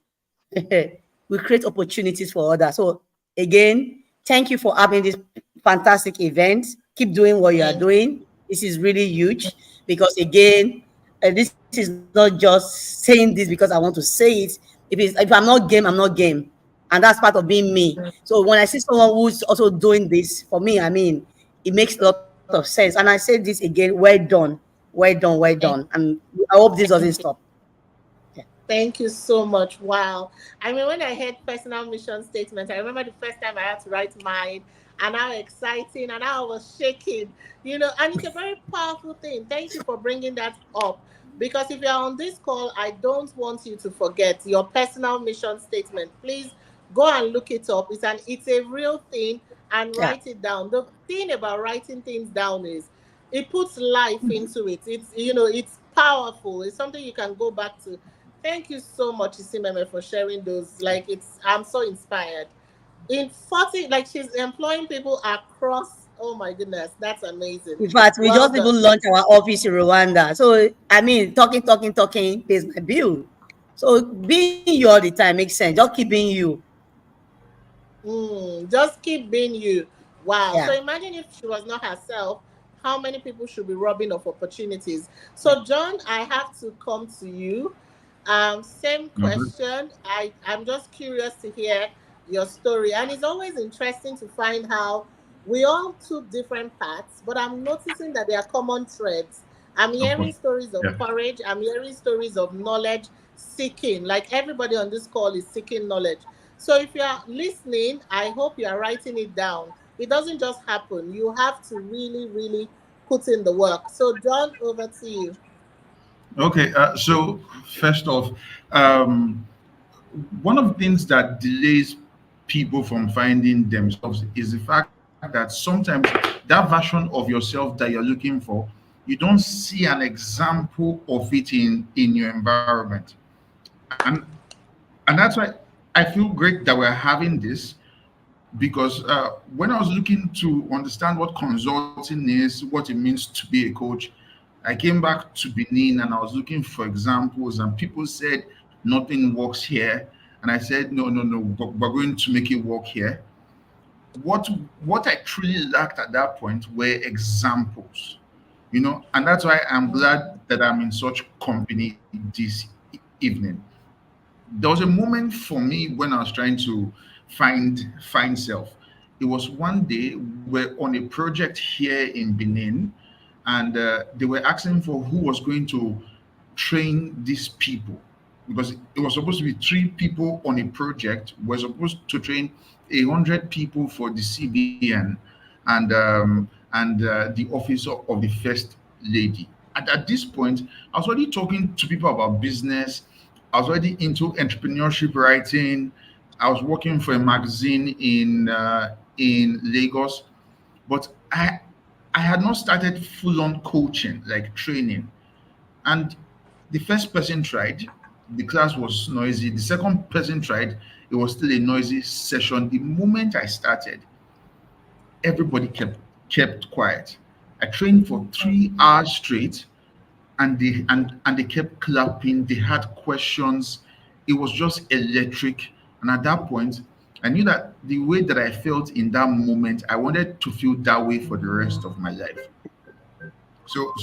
will create opportunities for others. So again, thank you for having this fantastic event. Keep doing what you are Thank doing. This is really huge because again, this is not just saying this because I want to say it. If I'm not game, I'm not game, and that's part of being me. So when I see someone who's also doing this for me, I mean, it makes a lot of sense. And I say this again, well done, well done, well done. thank And I hope this doesn't thank stop. you. Yeah. Thank you so much. Wow. I mean, when I heard personal mission statement, I remember the first time I had to write mine and how exciting and how I was shaking, and it's a very powerful thing. Thank you for bringing that up. Because if you're on this call, I don't want you to forget your personal mission statement. Please go and look it up. It's a real thing and Yeah. write it down. The thing about writing things down is it puts life into it. It's powerful. It's something you can go back to. Thank you so much, Isimeme, for sharing those. Like I'm so inspired. In 40, like she's employing people across. Oh my goodness, that's amazing. In fact, we Well just done. even launched our office in Rwanda. So, I mean, talking pays my bill. So, being you all the time makes sense. Just keep being you. Just keep being you. Wow. Yeah. So imagine if she was not herself, how many people should be robbing of opportunities? Yeah. So John, I have to come to you. Same Mhm. question. I'm just curious to hear your story, and it's always interesting to find how We all took different paths, but I'm noticing that there are common threads. I'm Of hearing course. stories of Yeah. courage. I'm hearing stories of knowledge seeking. Like everybody on this call is seeking knowledge. So if you are listening, I hope you are writing it down. It doesn't just happen. You have to really, really put in the work. So, John, over to you. Okay. So first off, um, one of the things that delays people from finding themselves is the fact that sometimes that version of yourself that you're looking for, you don't see an example of it in your environment. And that's why I feel great that we're having this, because when I was looking to understand what consulting is, what it means to be a coach, I came back to Benin and I was looking for examples, and people said nothing works here. And I said, no, no, no, but we're going to make it work here. What what I truly lacked at that point were examples, and that's why I'm glad that I'm in such company this evening. There was a moment for me when I was trying to find self. It was one day we were on a project here in Benin, and they were asking for who was going to train these people, because it was supposed to be three people on a project. We're supposed to train 100 people for the CBN and the office of the first lady. At this point, I was already talking to people about business. I was already into entrepreneurship writing. I was working for a magazine in Lagos, but I had not started full on coaching, like training. And the first person tried, the class was noisy. The second person tried, it was still a noisy session. The moment I started, everybody kept quiet. I trained for 3 hours straight, and they kept clapping. They had questions. It was just electric. And at that point, I knew that the way that I felt in that moment, I wanted to feel that way for the rest of my life. So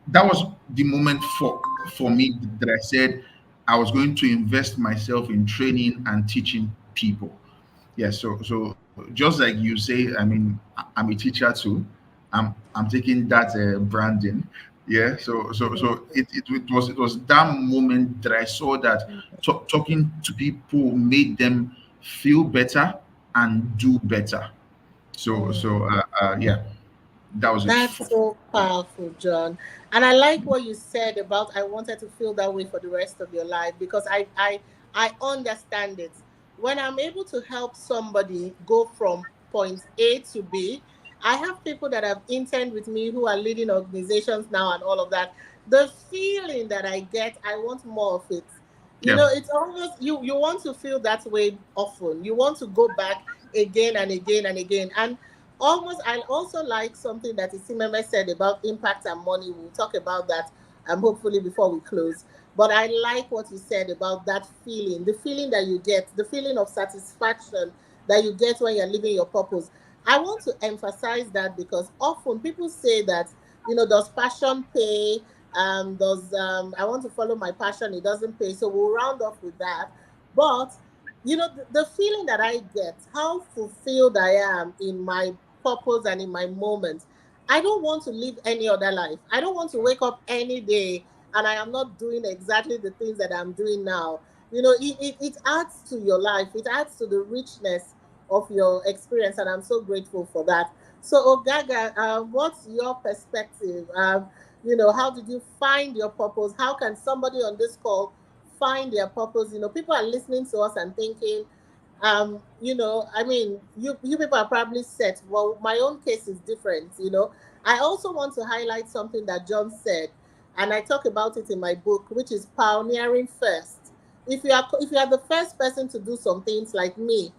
that was the moment for me that I said I was going to invest myself in training and teaching people. Yeah, so just like you say, I mean, I'm a teacher too. I'm taking that branding. Yeah, so it was that moment that I saw that talking to people made them feel better and do better. Yeah, that was it. That's so powerful, John. And I like what you said about I wanted to feel that way for the rest of your life, because I understand it. When I'm able to help somebody go from point A to B, I have people that have interned with me who are leading organizations now and all of that. The feeling that I get, I want more of it. Yeah. It's almost you want to feel that way often. You want to go back again and again and again. And almost I also like something that Isimeme said about impact and money. We'll talk about that hopefully before we close. But I like what you said about that feeling, the feeling that you get, the feeling of satisfaction that you get when you're living your purpose. I want to emphasize that because often people say that, does passion pay? Does I want to follow my passion, it doesn't pay. So we'll round off with that. But the feeling that I get, how fulfilled I am in my purpose and in my moment. I don't want to live any other life. I don't want to wake up any day and I am not doing exactly the things that I'm doing now. It adds to your life, it adds to the richness of your experience, and I'm so grateful for that. So, Ogaga, what's your perspective? How did you find your purpose? How can somebody on this call find their purpose? People are listening to us and thinking, I mean, you people are probably set. Well, my own case is different. I also want to highlight something that John said, and I talk about it in my book, which is pioneering first. If you are the first person to do some things like me,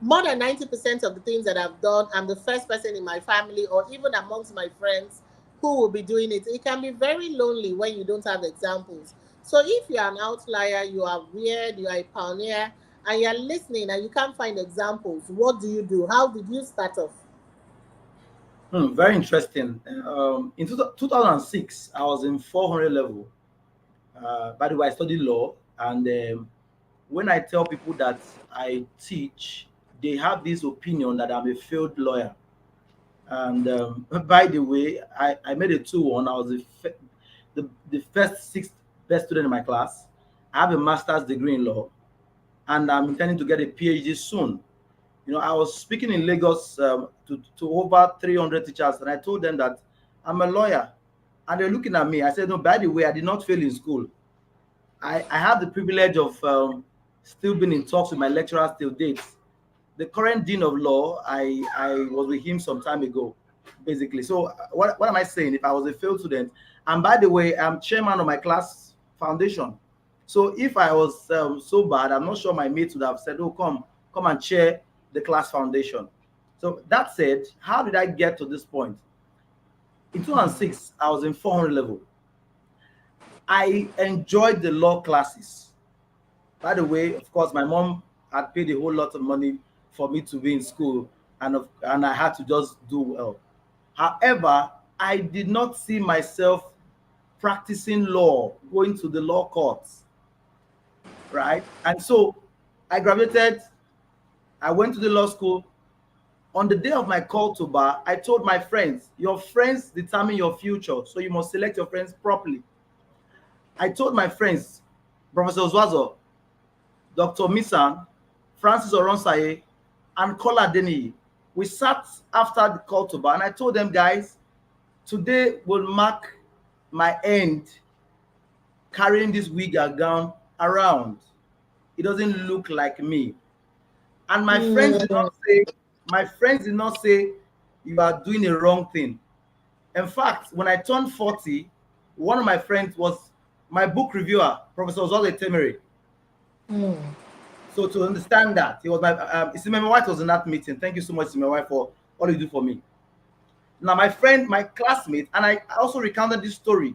more than 90% of the things that I've done, I'm the first person in my family or even amongst my friends who will be doing it. It can be very lonely when you don't have examples. So if you're an outlier, you are weird, you are a pioneer, and you're listening and you can't find examples, what do you do? How did you start off? Very interesting. In 2006, I was in 400 level. By the way, I studied law, and when I tell people that I teach they have this opinion that I'm a failed lawyer. And by the way, I made a 2-1. I was the first sixth best student in my class. I have a master's degree in law, and I'm intending to get a PhD soon. I was speaking in Lagos to over 300 teachers, and I told them that I'm a lawyer. And they're looking at me. I said, no, by the way, I did not fail in school. I have the privilege of still being in talks with my lecturers till date. The current dean of law, I was with him some time ago, basically. So what am I saying? If I was a failed student, and by the way, I'm chairman of my class foundation. So if I was so bad, I'm not sure my mates would have said, oh, come and chair the class foundation. So that said, how did I get to this point? In 2006, I was in 400 level. I enjoyed the law classes. By the way, of course, my mom had paid a whole lot of money for me to be in school, and I had to just do well. However, I did not see myself practicing law, going to the law courts, right? And so I graduated, I went to the law school. On the day of my call to bar, I told my friends, your friends determine your future, so you must select your friends properly. I told my friends, Professor Oswazo, Dr. Misan, Francis Oronsaye, and Kola Deni. We sat after the call to bar, and I told them, guys, today will mark my end carrying this wig and gown around. It doesn't look like me. And my friends did not say you are doing a wrong thing. In fact, when I turned 40, one of my friends was my book reviewer, Professor Zole Temere. So to understand that, he was my Isimeme Whyte was in that meeting. Thank you so much, Isimeme Whyte, for all you do for me. Now, my friend, my classmate, and I also recounted this story.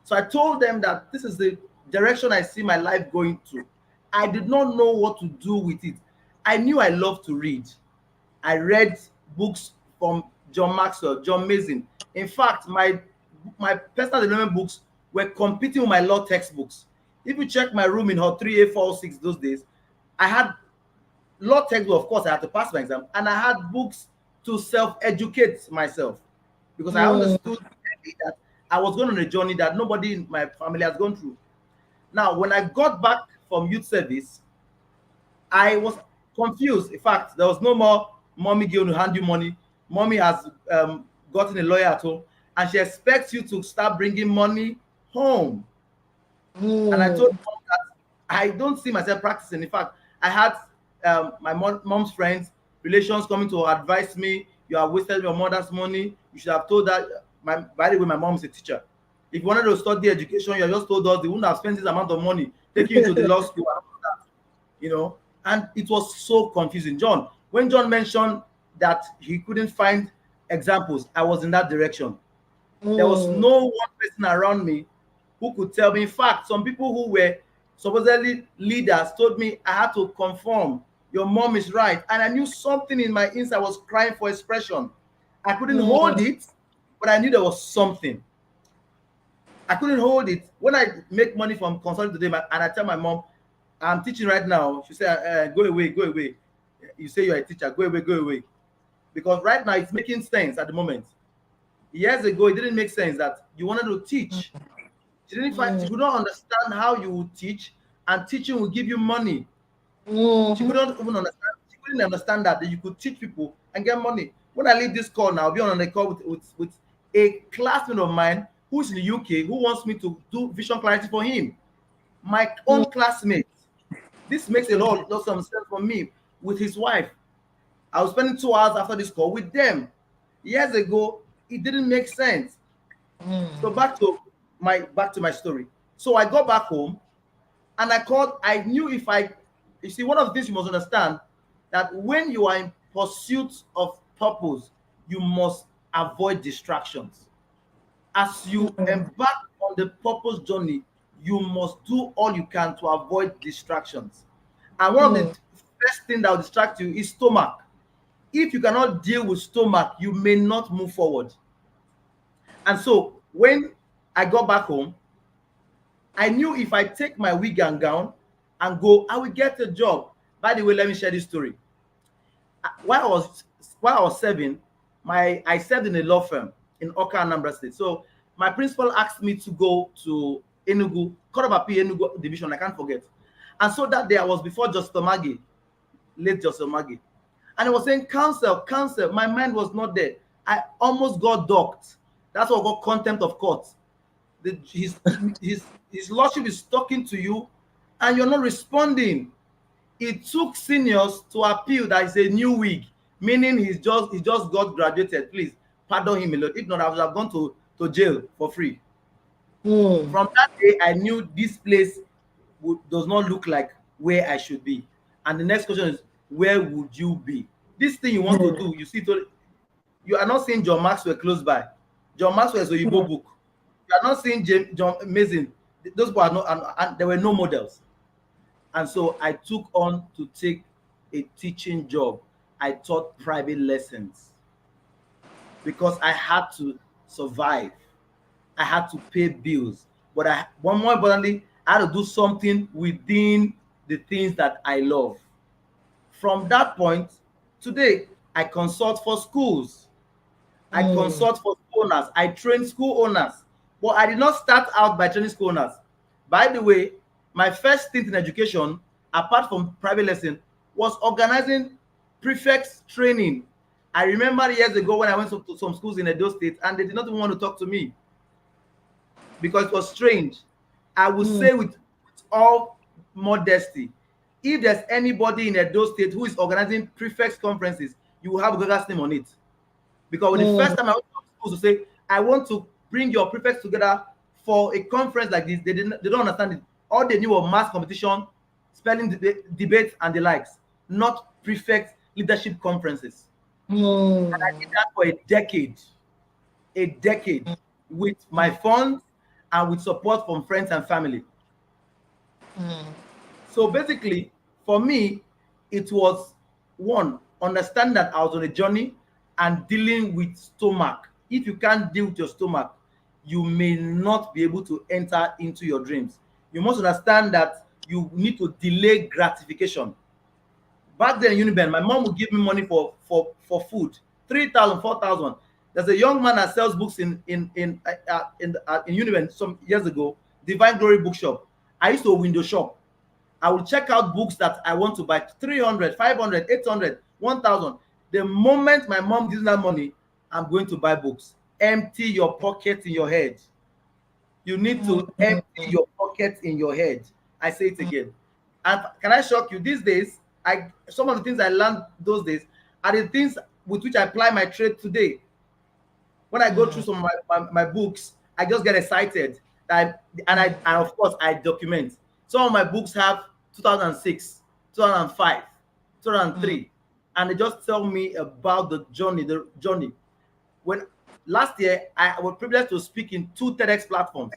So I told them that this is the direction I see my life going to. I did not know what to do with it. I knew I loved to read. I read books from John Maxwell, John Mason. In fact, my personal development books were competing with my law textbooks. If you check my room in Hall 3A, 406 those days, I had law textbook, of course, I had to pass my exam, and I had books to self-educate myself because I understood that I was going on a journey that nobody in my family has gone through. Now, when I got back from youth service, I was confused. In fact, there was no more mommy going to hand you money. Mommy has gotten a lawyer at home, and she expects you to start bringing money home. And I told mom that I don't see myself practicing. In fact, I had my mom's friends, relations coming to advise me, you have wasted your mother's money. You should have told that. By the way, my mom is a teacher. If you wanted to study education, you just told us they wouldn't have spent this amount of money taking you to the law school and all that, and it was so confusing. When John mentioned that he couldn't find examples, I was in that direction. There was no one person around me who could tell me. In fact, some people who were supposedly leaders told me I had to conform. Your mom is right. And I knew something in my inside was crying for expression. I couldn't hold it, but I knew there was something. I couldn't hold it. When I make money from consulting today, and I tell my mom, I'm teaching right now, she said, go away, go away. You say you're a teacher, go away, go away. Because right now it's making sense at the moment. Years ago, it didn't make sense that you wanted to teach. She didn't find, she could not understand how you would teach, and teaching will give you money. She couldn't even understand. She couldn't understand that you could teach people and get money. When I leave this call now, I'll be on a call with a classmate of mine who's in the UK who wants me to do vision clarity for him. My own classmate. This makes a lot of sense for me with his wife. I was spending 2 hours after this call with them. Years ago, it didn't make sense. So back to my story. So I got back home and I called. I knew you see, one of the things you must understand that when you are in pursuit of purpose, you must avoid distractions. As you embark on the purpose journey, you must do all you can to avoid distractions. And one of the first things that will distract you is stomach. If you cannot deal with stomach, you may not move forward. And so when I got back home, I knew if I take my wig and gown and go, I will get a job. By the way, let me share this story. while I was serving, I served in a law firm in Oka, Anambra State. So my principal asked me to go to Enugu, Korobapi Enugu division. I can't forget. And so that day I was before Justice Magi, late Justice Magi, and I was saying, "Counsel, counsel." My mind was not there. I almost got docked. That's what got contempt of court. His lordship is talking to you, and you're not responding. It took seniors to appeal that it's a new wig, meaning he just got graduated. Please pardon him a lot. If not, I would have gone to jail for free. Mm. From that day, I knew this place does not look like where I should be. And the next question is, where would you be? This thing you want to do, you see, you are not seeing John Maxwell close by. John Maxwell is a Igbo book. You are not seeing John Mason. Those people are not, and there were no models. And so I took on to take a teaching job. I taught private lessons because I had to survive. I had to pay bills. But one more importantly, I had to do something within the things that I love. From that point, today, I consult for schools. I consult for school owners. I train school owners. But I did not start out by training school owners. By the way, my first stint in education, apart from private lesson, was organizing prefects training. I remember years ago when I went to some schools in Edo State and they did not even want to talk to me because it was strange. I would say with all modesty, if there's anybody in Edo State who is organizing prefects conferences, you will have Ogaga's name on it. Because when the first time I went to schools to say, I want to bring your prefects together for a conference like this, they don't understand it. All they knew was mass competition, spelling debate, and the likes, not prefect leadership conferences. And I did that for a decade, with my funds and with support from friends and family. So basically, for me, it was one, understand that I was on a journey and dealing with stomach. If you can't deal with your stomach, you may not be able to enter into your dreams. You must understand that you need to delay gratification. Back then in Uniben, my mom would give me money for food, 3,000, 4,000. There's a young man that sells books in Uniben some years ago, Divine Glory Bookshop. I used to window shop. I will check out books that I want to buy, 300, 500, 800, 1,000. The moment my mom gives me that money, I'm going to buy books. Empty your pocket in your head. You need to empty your pocket in your head. I say it again. And can I shock you? These days, some of the things I learned those days are the things with which I apply my trade today. When I go through some of my books, I just get excited. And of course, I document. Some of my books have 2006, 2005, 2003. And they just tell me about the journey. When last year, I was privileged to speak in 2 TEDx platforms.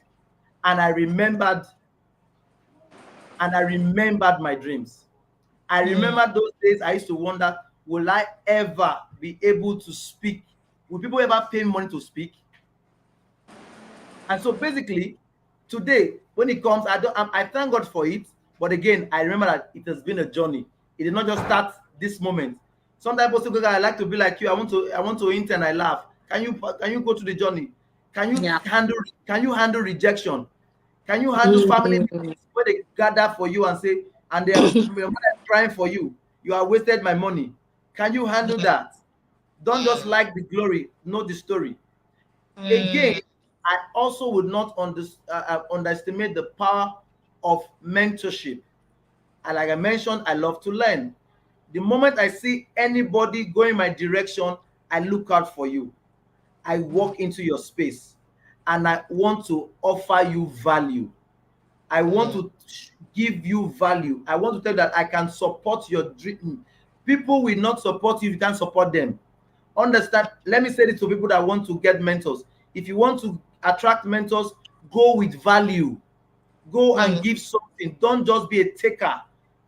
And I remembered my dreams. I remember those days I used to wonder, will I ever be able to speak? Will people ever pay me money to speak? And so basically, today, when it comes, I thank God for it. But again, I remember that it has been a journey. It did not just start this moment. Sometimes people say, I like to be like you. I want to intern. I laugh. Can you go to the journey? Can you handle rejection? Can you handle family meetings where they gather for you and say, and they are crying for you? You have wasted my money. Can you handle that? Don't just like the glory, know the story. Again, I also would not underestimate the power of mentorship. And like I mentioned, I love to learn. The moment I see anybody going my direction, I look out for you. I walk into your space and I want to offer you value. I want to give you value. I want to tell you that I can support your dream. People will not support you if you can't support them. Understand? Let me say this to people that want to get mentors. If you want to attract mentors, go with value. Go and give something. Don't just be a taker.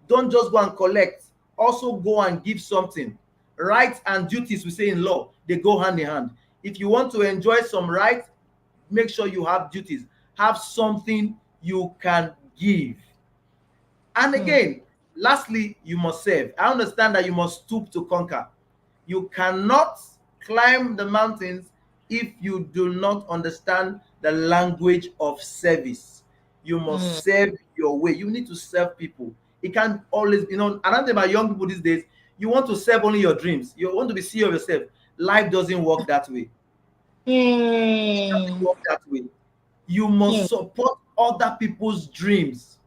Don't just go and collect. Also go and give something. Rights and duties, we say in law, they go hand in hand. If you want to enjoy some rights, make sure you have duties. Have something you can give. And again, Lastly, you must serve. I understand that you must stoop to conquer. You cannot climb the mountains if you do not understand the language of service. You Mm, must serve your way. You need to serve people. It can't always, another thing about young people these days, you want to serve only your dreams. You want to be CEO of yourself. Life doesn't work that way. It doesn't mm, work that way. You mm, must support other people's dreams.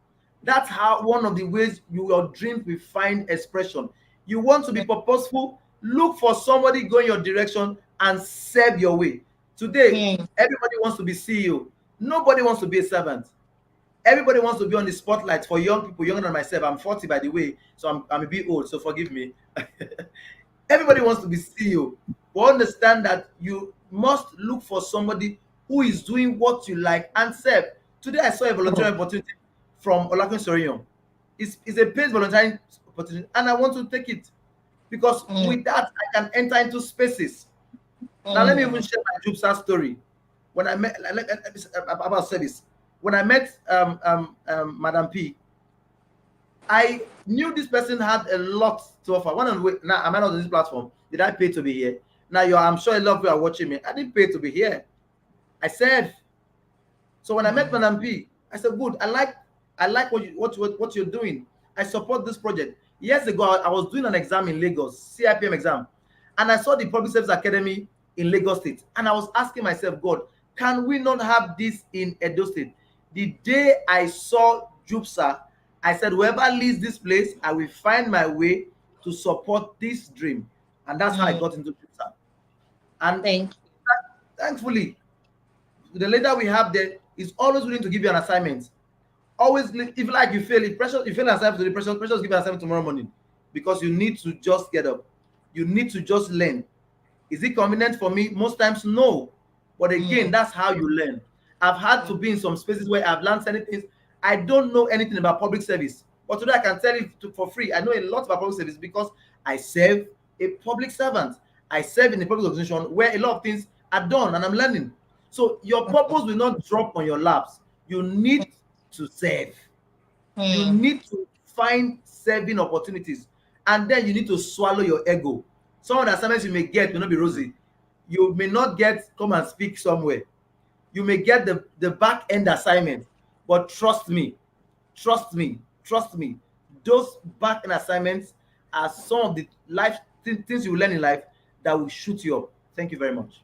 That's how one of the ways your dreams will find expression. You want to be purposeful, look for somebody going your direction and serve your way. Today, mm, everybody wants to be CEO. Nobody wants to be a servant. Everybody wants to be on the spotlight. For young people, younger than myself, I'm 40 by the way, so I'm a bit old, so forgive me. Everybody wants to be CEO, but understand that you must look for somebody who is doing what you like and serve. Today, I saw a volunteering opportunity from Olakun Sorion. It's a paid volunteering opportunity, and I want to take it because mm, with that, I can enter into spaces. Now, let me even mm, share my Jupsa story. When I met about service, when I met Madam P, I knew this person had a lot to offer. One of the way, now am I not on this platform? Did I pay to be here? Now I'm sure a lot of you are watching me. I didn't pay to be here. I serve. So when I met mm, Madam P, I said, "Good. I like what you're doing. I support this project." Years ago, I was doing an exam in Lagos, CIPM exam, and I saw the Public Service Academy in Lagos State, and I was asking myself, "God, can we not have this in Edo State?" The day I saw JUPSA, I said, "Whoever leads this place, I will find my way to support this dream," and that's how I mm. got into JUPSA. And Thank thankfully, the leader we have there is always willing to give you an assignment. Always, if like you fail, if pressure, you fail an assignment today, pressure give you an assignment tomorrow morning, because you need to just get up. You need to just learn. Is it convenient for me? Most times, no. But you. again, that's how you learn. I've had to be in some spaces where I've learned certain things. I don't know anything about public service, but today I can tell you for free. I know a lot about public service because I serve a public servant. I serve in a public organization where a lot of things are done and I'm learning. So your purpose will not drop on your laps. You need to serve. You Mm, need to find serving opportunities, and then you need to swallow your ego. Some of the assignments you may get will not be rosy. You may not get come and speak somewhere. You may get the back end assignment, but trust me, those back end assignments are some of the life things you will learn in life that will shoot you up. Thank you very much.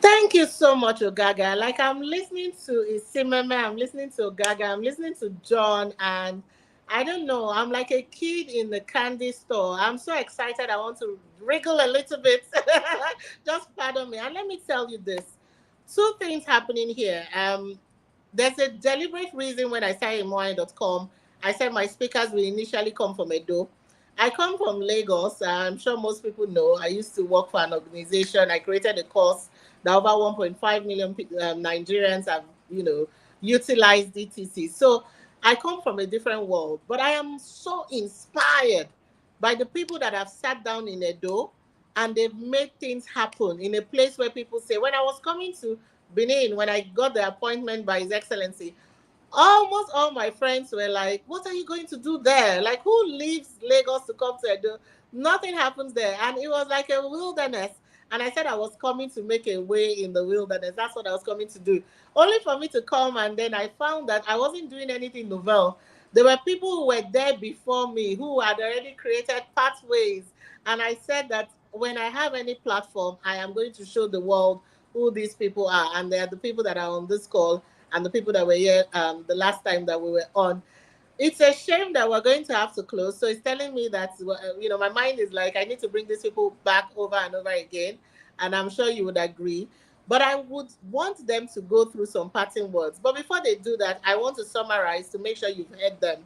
Thank you so much, Ogaga. Like I'm listening to Isimeme, I'm listening to Ogaga, I'm listening to John, and I don't know, I'm like a kid in the candy store. I'm so excited. I want to wriggle a little bit. Just pardon me. And let me tell you this. Two things happening here. There's a deliberate reason when I started Moai.com, I said my speakers will initially come from Edo. I come from Lagos. I'm sure most people know. I used to work for an organization. I created a course that over 1.5 million Nigerians have, utilized DTC. So I come from a different world, but I am so inspired by the people that have sat down in Edo and they've made things happen in a place where people say, when I was coming to Benin, when I got the appointment by His Excellency, almost all my friends were like, "What are you going to do there? Like, who leaves Lagos to come to Edo? Nothing happens there." And it was like a wilderness. And I said I was coming to make a way in the wilderness. That's what I was coming to do. Only for me to come, and then I found that I wasn't doing anything novel. There were people who were there before me who had already created pathways. And I said that when I have any platform, I am going to show the world who these people are. And they are the people that are on this call and the people that were here the last time that we were on. It's a shame that we're going to have to close. So it's telling me that, my mind is like, I need to bring these people back over and over again. And I'm sure you would agree. But I would want them to go through some parting words. But before they do that, I want to summarize to make sure you've heard them.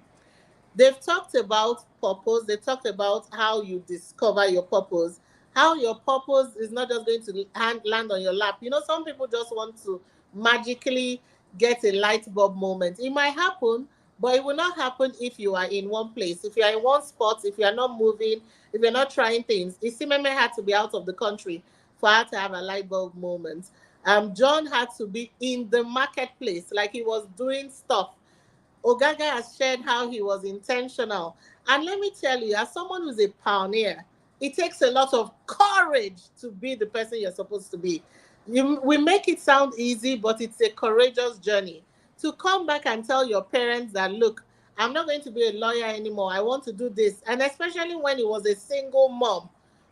They've talked about purpose. They talked about how you discover your purpose. How your purpose is not just going to land on your lap. Some people just want to magically get a light bulb moment. It might happen, but it will not happen if you are in one place. If you are in one spot, if you are not moving, if you're not trying things. Isimeme had to be out of the country for her to have a light bulb moment. John had to be in the marketplace, like he was doing stuff Ogaga has shared how he was intentional. And let me tell you, as someone who's a pioneer, it takes a lot of courage to be the person you're supposed to be. We make it sound easy, but it's a courageous journey. To come back and tell your parents that, look, I'm not going to be a lawyer anymore. I want to do this. And especially when he was a single mom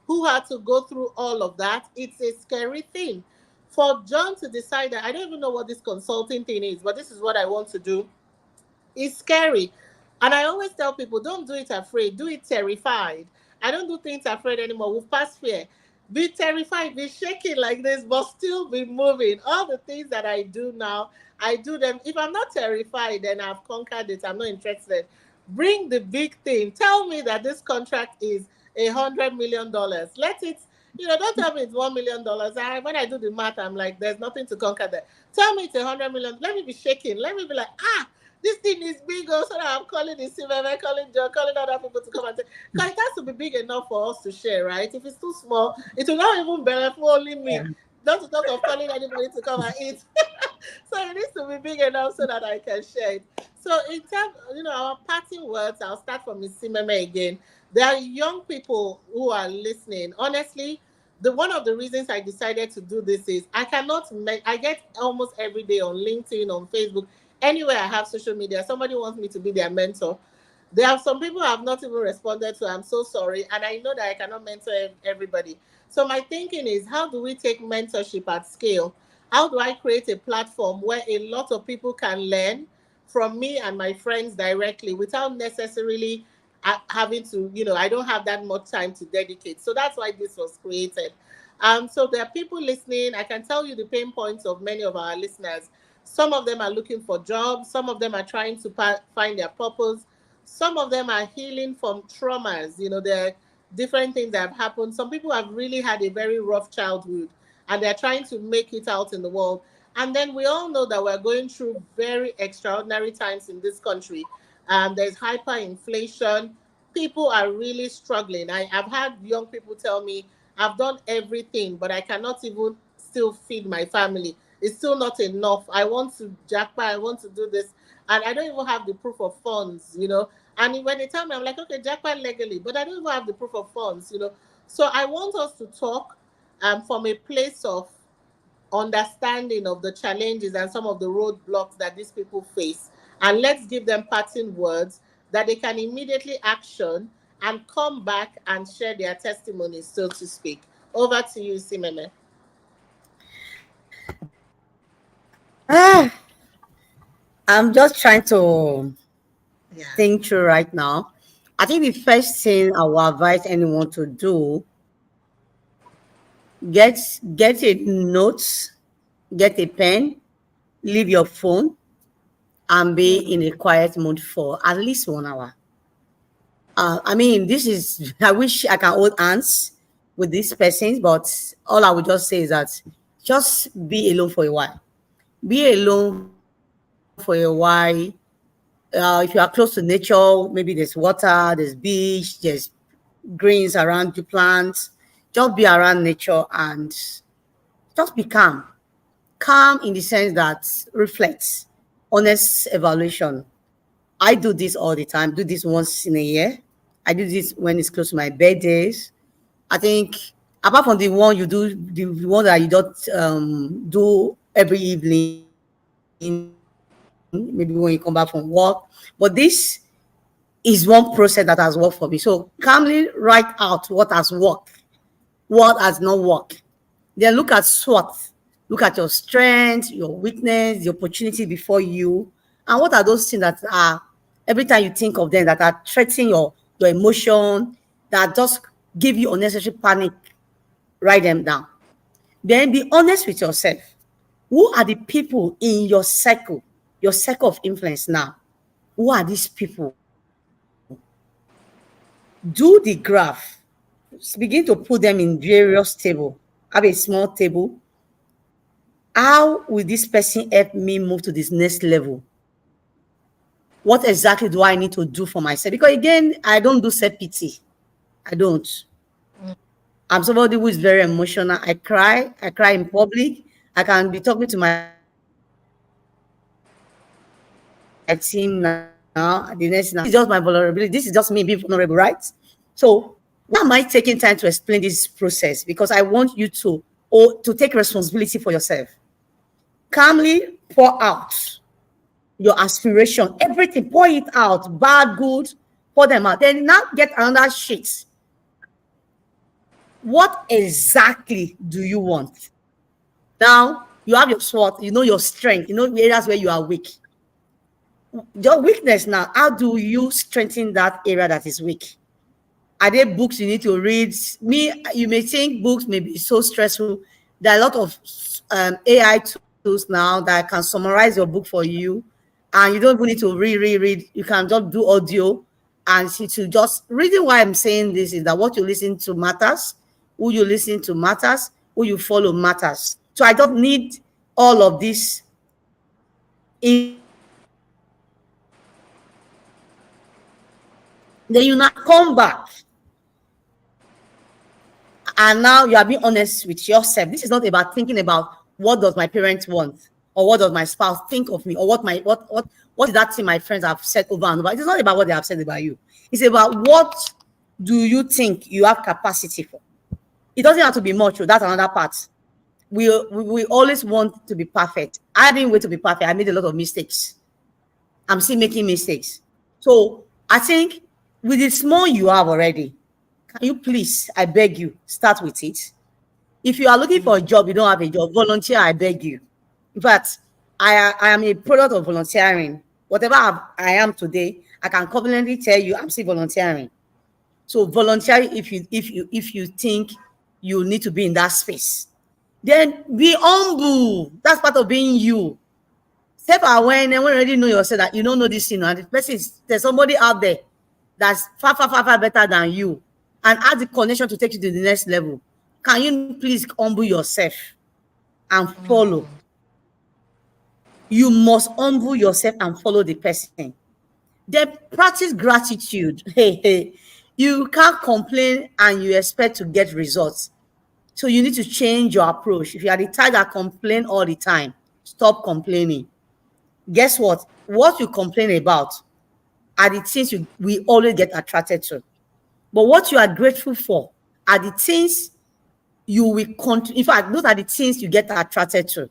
who had to go through all of that, it's a scary thing. For John to decide that I don't even know what this consulting thing is, but this is what I want to do, it's scary. And I always tell people, don't do it afraid, do it terrified. I don't do things afraid anymore. We've passed fear. Be terrified, be shaking like this, but still be moving. All the things that I do now, I do them. If I'm not terrified, then I've conquered it. I'm not interested. Bring the big thing. Tell me that this contract is $100 million. Let it, don't tell me it's $1 million. When I do the math, I'm like, there's nothing to conquer there. Tell me it's 100 million. Let me be shaking. Let me be like, this thing is big. So that I'm calling Isimeme, calling John, calling other people to come and say, because it has to be big enough for us to share, right? If it's too small, it will not even benefit only me. Not to talk of calling anybody to come and eat. So it needs to be big enough so that I can share it. So in terms, our parting words, I'll start from Isimeme again. There are young people who are listening. Honestly, the one of the reasons I decided to do this is I get almost every day on LinkedIn, on Facebook, anywhere I have social media, somebody wants me to be their mentor. There are some people I have not even responded to. I'm so sorry. And I know that I cannot mentor everybody. So my thinking is, how do we take mentorship at scale? How do I create a platform where a lot of people can learn from me and my friends directly without necessarily having to, I don't have that much time to dedicate. So that's why this was created. So there are people listening. I can tell you the pain points of many of our listeners. Some of them are looking for jobs. Some of them are trying to find their purpose. Some of them are healing from traumas. There are different things that have happened. Some people have really had a very rough childhood and they're trying to make it out in the world. And then we all know that we're going through very extraordinary times in this country. There's hyperinflation. People are really struggling. I've had young people tell me, I've done everything, but I cannot even still feed my family. It's still not enough. I want to jackpot, I want to do this. And I don't even have the proof of funds. And when they tell me, I'm like, okay, jackpot legally, but I don't even have the proof of funds. So I want us to talk from a place of understanding of the challenges and some of the roadblocks that these people face. And let's give them parting words that they can immediately action and come back and share their testimonies, so to speak. Over to you, Simeme. I'm just trying to Yeah. think through right now. I think the first thing I will advise anyone to do, get a note, get a pen, leave your phone, and be Mm, in a quiet mode for at least 1 hour. I mean, this is, I wish I can hold hands with these persons, but all I would just say is that just be alone for a while. Be alone for a while. If you are close to nature, maybe there's water, there's beach, there's greens around the plants. Just be around nature and just be calm. Calm in the sense that reflects, honest evaluation. I do this all the time, do this once in a year. I do this when it's close to my birthdays. I think apart from the one you do, the one that you don't do every evening, maybe when you come back from work. But this is one process that has worked for me. So calmly write out what has worked, what has not worked. Then look at SWOT. Look at your strengths, your weakness, the opportunity before you. And what are those things that are, every time you think of them, that are threatening your emotion, that just give you unnecessary panic? Write them down. Then be honest with yourself. Who are the people in your circle of influence now? Who are these people? Do the graph. Begin to put them in various table. Have a small table. How will this person help me move to this next level? What exactly do I need to do for myself? Because again, I don't do self-pity. I don't. I'm somebody who is very emotional. I cry in public. I can be talking to my friend. I can cry in public. team now. The next now, this is just my vulnerability. This is just me being vulnerable, right? So why am I taking time to explain this process? Because I want you to take responsibility for yourself. Calmly pour out your aspiration, everything, pour it out, bad, good, pour them out. Then now get another sheet. What exactly do you want? Now you have your SWOT, you know your strength, you know the areas where you are weak. Your weakness now, how do you strengthen that area that is weak? Are there books you need to read? You may think books may be so stressful. There are a lot of AI tools now that can summarize your book for you, and you don't even need to read. You can just do audio and see to just reading. Why I'm saying this is that what you listen to matters, who you listen to matters, who you follow matters. So I don't need all of this information. Then you now come back and now you are being honest with yourself. This is not about thinking about what does my parents want or what does my spouse think of me or what is that thing my friends have said over and over. It's not about what they have said about you. It's about what do you think you have capacity for. It doesn't have to be much. That's another part. We always want to be perfect. I didn't wait to be perfect. I made a lot of mistakes. I'm still making mistakes. So I think with the small you have already, can you please, I beg you, start with it. If you are looking for a job, you don't have a job, volunteer, I beg you. In fact, I am a product of volunteering. Whatever I am today, I can confidently tell you I'm still volunteering. So volunteer if you think you need to be in that space. Then be humble. That's part of being you. Self-awareness, when you already know yourself that you don't know this thing, and the person there's somebody out there that's far better than you and has the connection to take you to the next level. Can you please humble yourself and follow? You must humble yourself and follow the person. Then practice gratitude. Hey, you can't complain and you expect to get results. So you need to change your approach. If you are the type that complain all the time, stop complaining. Guess what? What you complain about are the things we always get attracted to. But what you are grateful for are the things you will in fact, those are the things you get attracted to.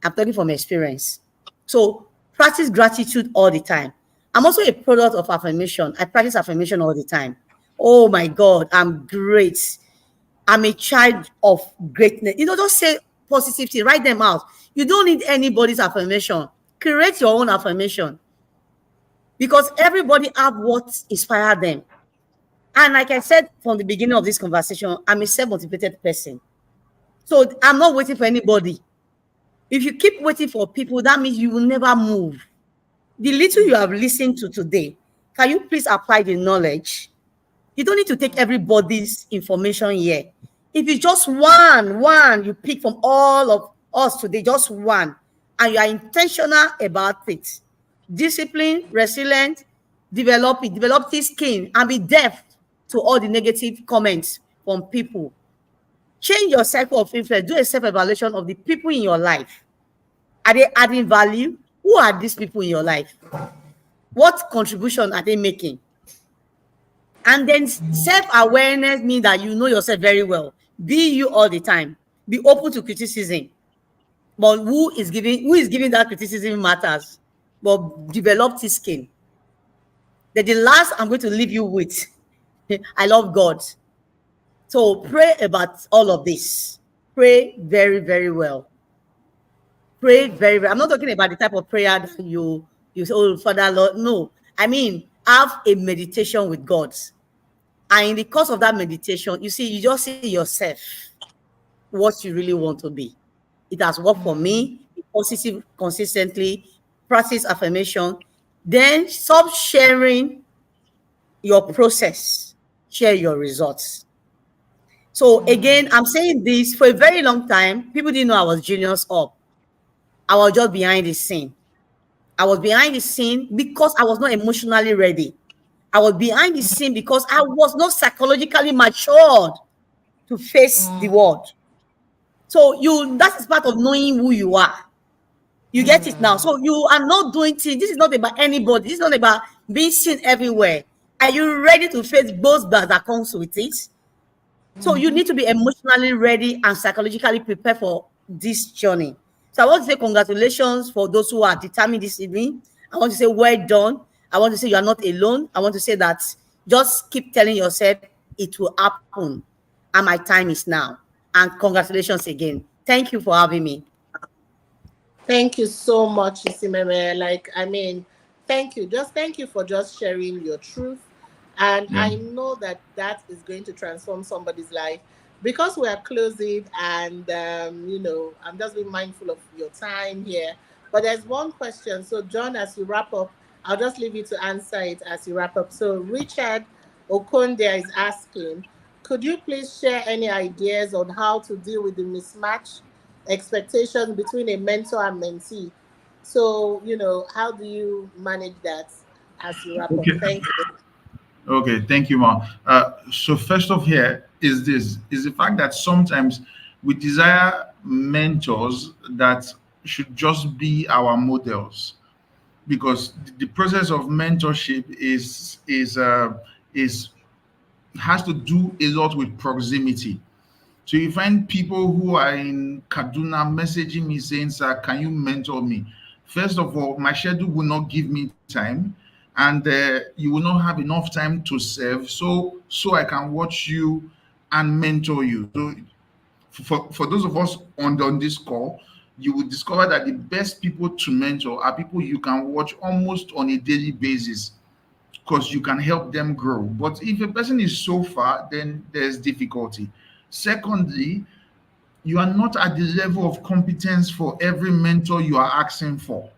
I'm talking from experience. So practice gratitude all the time. I'm also a product of affirmation. I practice affirmation all the time. Oh my God, I'm great. I'm a child of greatness. Just say positivity, write them out. You don't need anybody's affirmation. Create your own affirmation. Because everybody have what inspired them. And like I said from the beginning of this conversation, I'm a self-motivated person. So I'm not waiting for anybody. If you keep waiting for people, that means you will never move. The little you have listened to today, can you please apply the knowledge? You don't need to take everybody's information here. If it's just one you pick from all of us today, just one, and you are intentional about it, discipline, resilient, develop this skin, and be deaf to all the negative comments from people. Change your cycle of influence. Do a self-evaluation of the people in your life. Are they adding value? Who are these people in your life? What contribution are they making? And then self-awareness means that you know yourself very well. Be you all the time. Be open to criticism. But who is giving that criticism matters. But develop this skin. Then the last I'm going to leave you with, I love God. So pray about all of this. Pray very, very well. Pray very, very. I'm not talking about the type of prayer that you say, oh, Father, Lord. No. I mean, have a meditation with God. And in the course of that meditation, you just see yourself what you really want to be. It has worked for me. Be positive consistently. Practice affirmation. Then stop sharing your process. Share your results. So again, I'm saying this for a very long time. People didn't know I was genius up. I was just behind the scene. I was behind the scene because I was not emotionally ready. I was behind the scene because I was not psychologically matured to face the world. So that is part of knowing who you are. You get it now? So you are not doing things. This is not about anybody. This is not about being seen everywhere. Are you ready to face both bad that comes with it? So you need to be emotionally ready and psychologically prepared for this journey. So I want to say congratulations for those who are determined this evening. I want to say well done. I want to say you are not alone. I want to say that just keep telling yourself it will happen and my time is now. And congratulations again. Thank you for having me. Thank you so much, Isimeme. Like, I mean, thank you. Just thank you for just sharing your truth. And Yeah. I know that that is going to transform somebody's life because we are closing and, I'm just being mindful of your time here. But there's one question. So, John, as you wrap up, I'll just leave you to answer it as you wrap up. So, Richard Okondia is asking, could you please share any ideas on how to deal with the mismatch expectations between a mentor and mentee? So, how do you manage that as you wrap up? Okay. Thank you. Okay, thank you, Ma. So first off, here is the fact that sometimes we desire mentors that should just be our models, because the process of mentorship is has to do a lot with proximity. So you find people who are in Kaduna messaging me saying, "Sir, can you mentor me?" First of all, my schedule will not give me time, and you will not have enough time to serve. So I can watch you and mentor you. So for those of us on this call, you will discover that the best people to mentor are people you can watch almost on a daily basis, because you can help them grow. But if a person is so far, then there's difficulty. Secondly, you are not at the level of competence for every mentor you are asking for.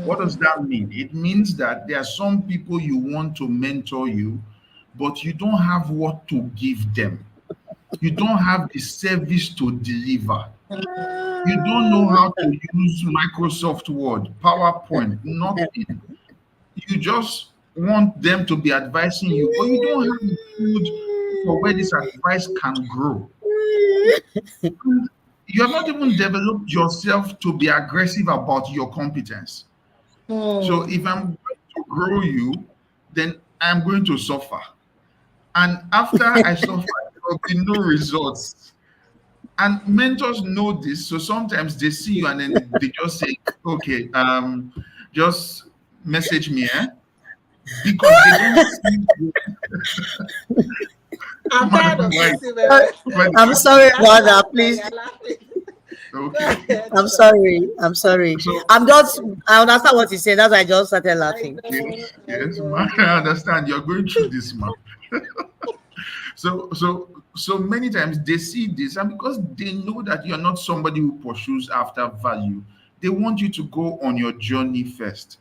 What does that mean? It means that there are some people you want to mentor you, but you don't have what to give them. You don't have the service to deliver. You don't know how to use Microsoft Word, PowerPoint, nothing. You just want them to be advising you, but you don't have the food for where this advice can grow. You have not even developed yourself to be aggressive about your competence. So Hmm. if I'm going to grow you, then I'm going to suffer. And after I suffer, there will be no results. And mentors know this. So sometimes they see you and then they just say, okay, just message me, eh? Because they don't see you. I'm tired Madam of White, this, Isimeme. I'm I've been sorry about laughing, that. laughing, Please, you're laughing. Go okay. ahead, I'm sir. sorry. I'm sorry. So I'm just, I understand what you said. That's why I just started I laughing. know, yes, I yes, know. ma. I understand you're going through this, ma. So many times they see this, and because they know that you're not somebody who pursues after value, they want you to go on your journey first.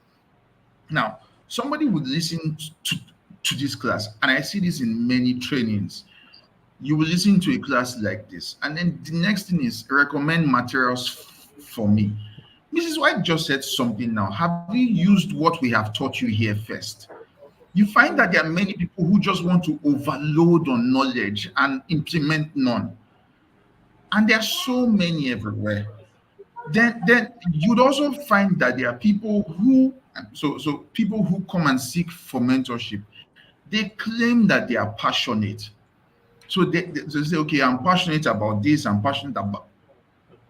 Now, somebody would listen to this class, and I see this in many trainings. You will listen to a class like this, and then the next thing is recommend materials for me. Mrs. White just said something now. Have you used what we have taught you here first? You find that there are many people who just want to overload on knowledge and implement none. And there are so many everywhere. Then you'd also find that there are people who so people who come and seek for mentorship, they claim that they are passionate. So they say, okay, I'm passionate about this, I'm passionate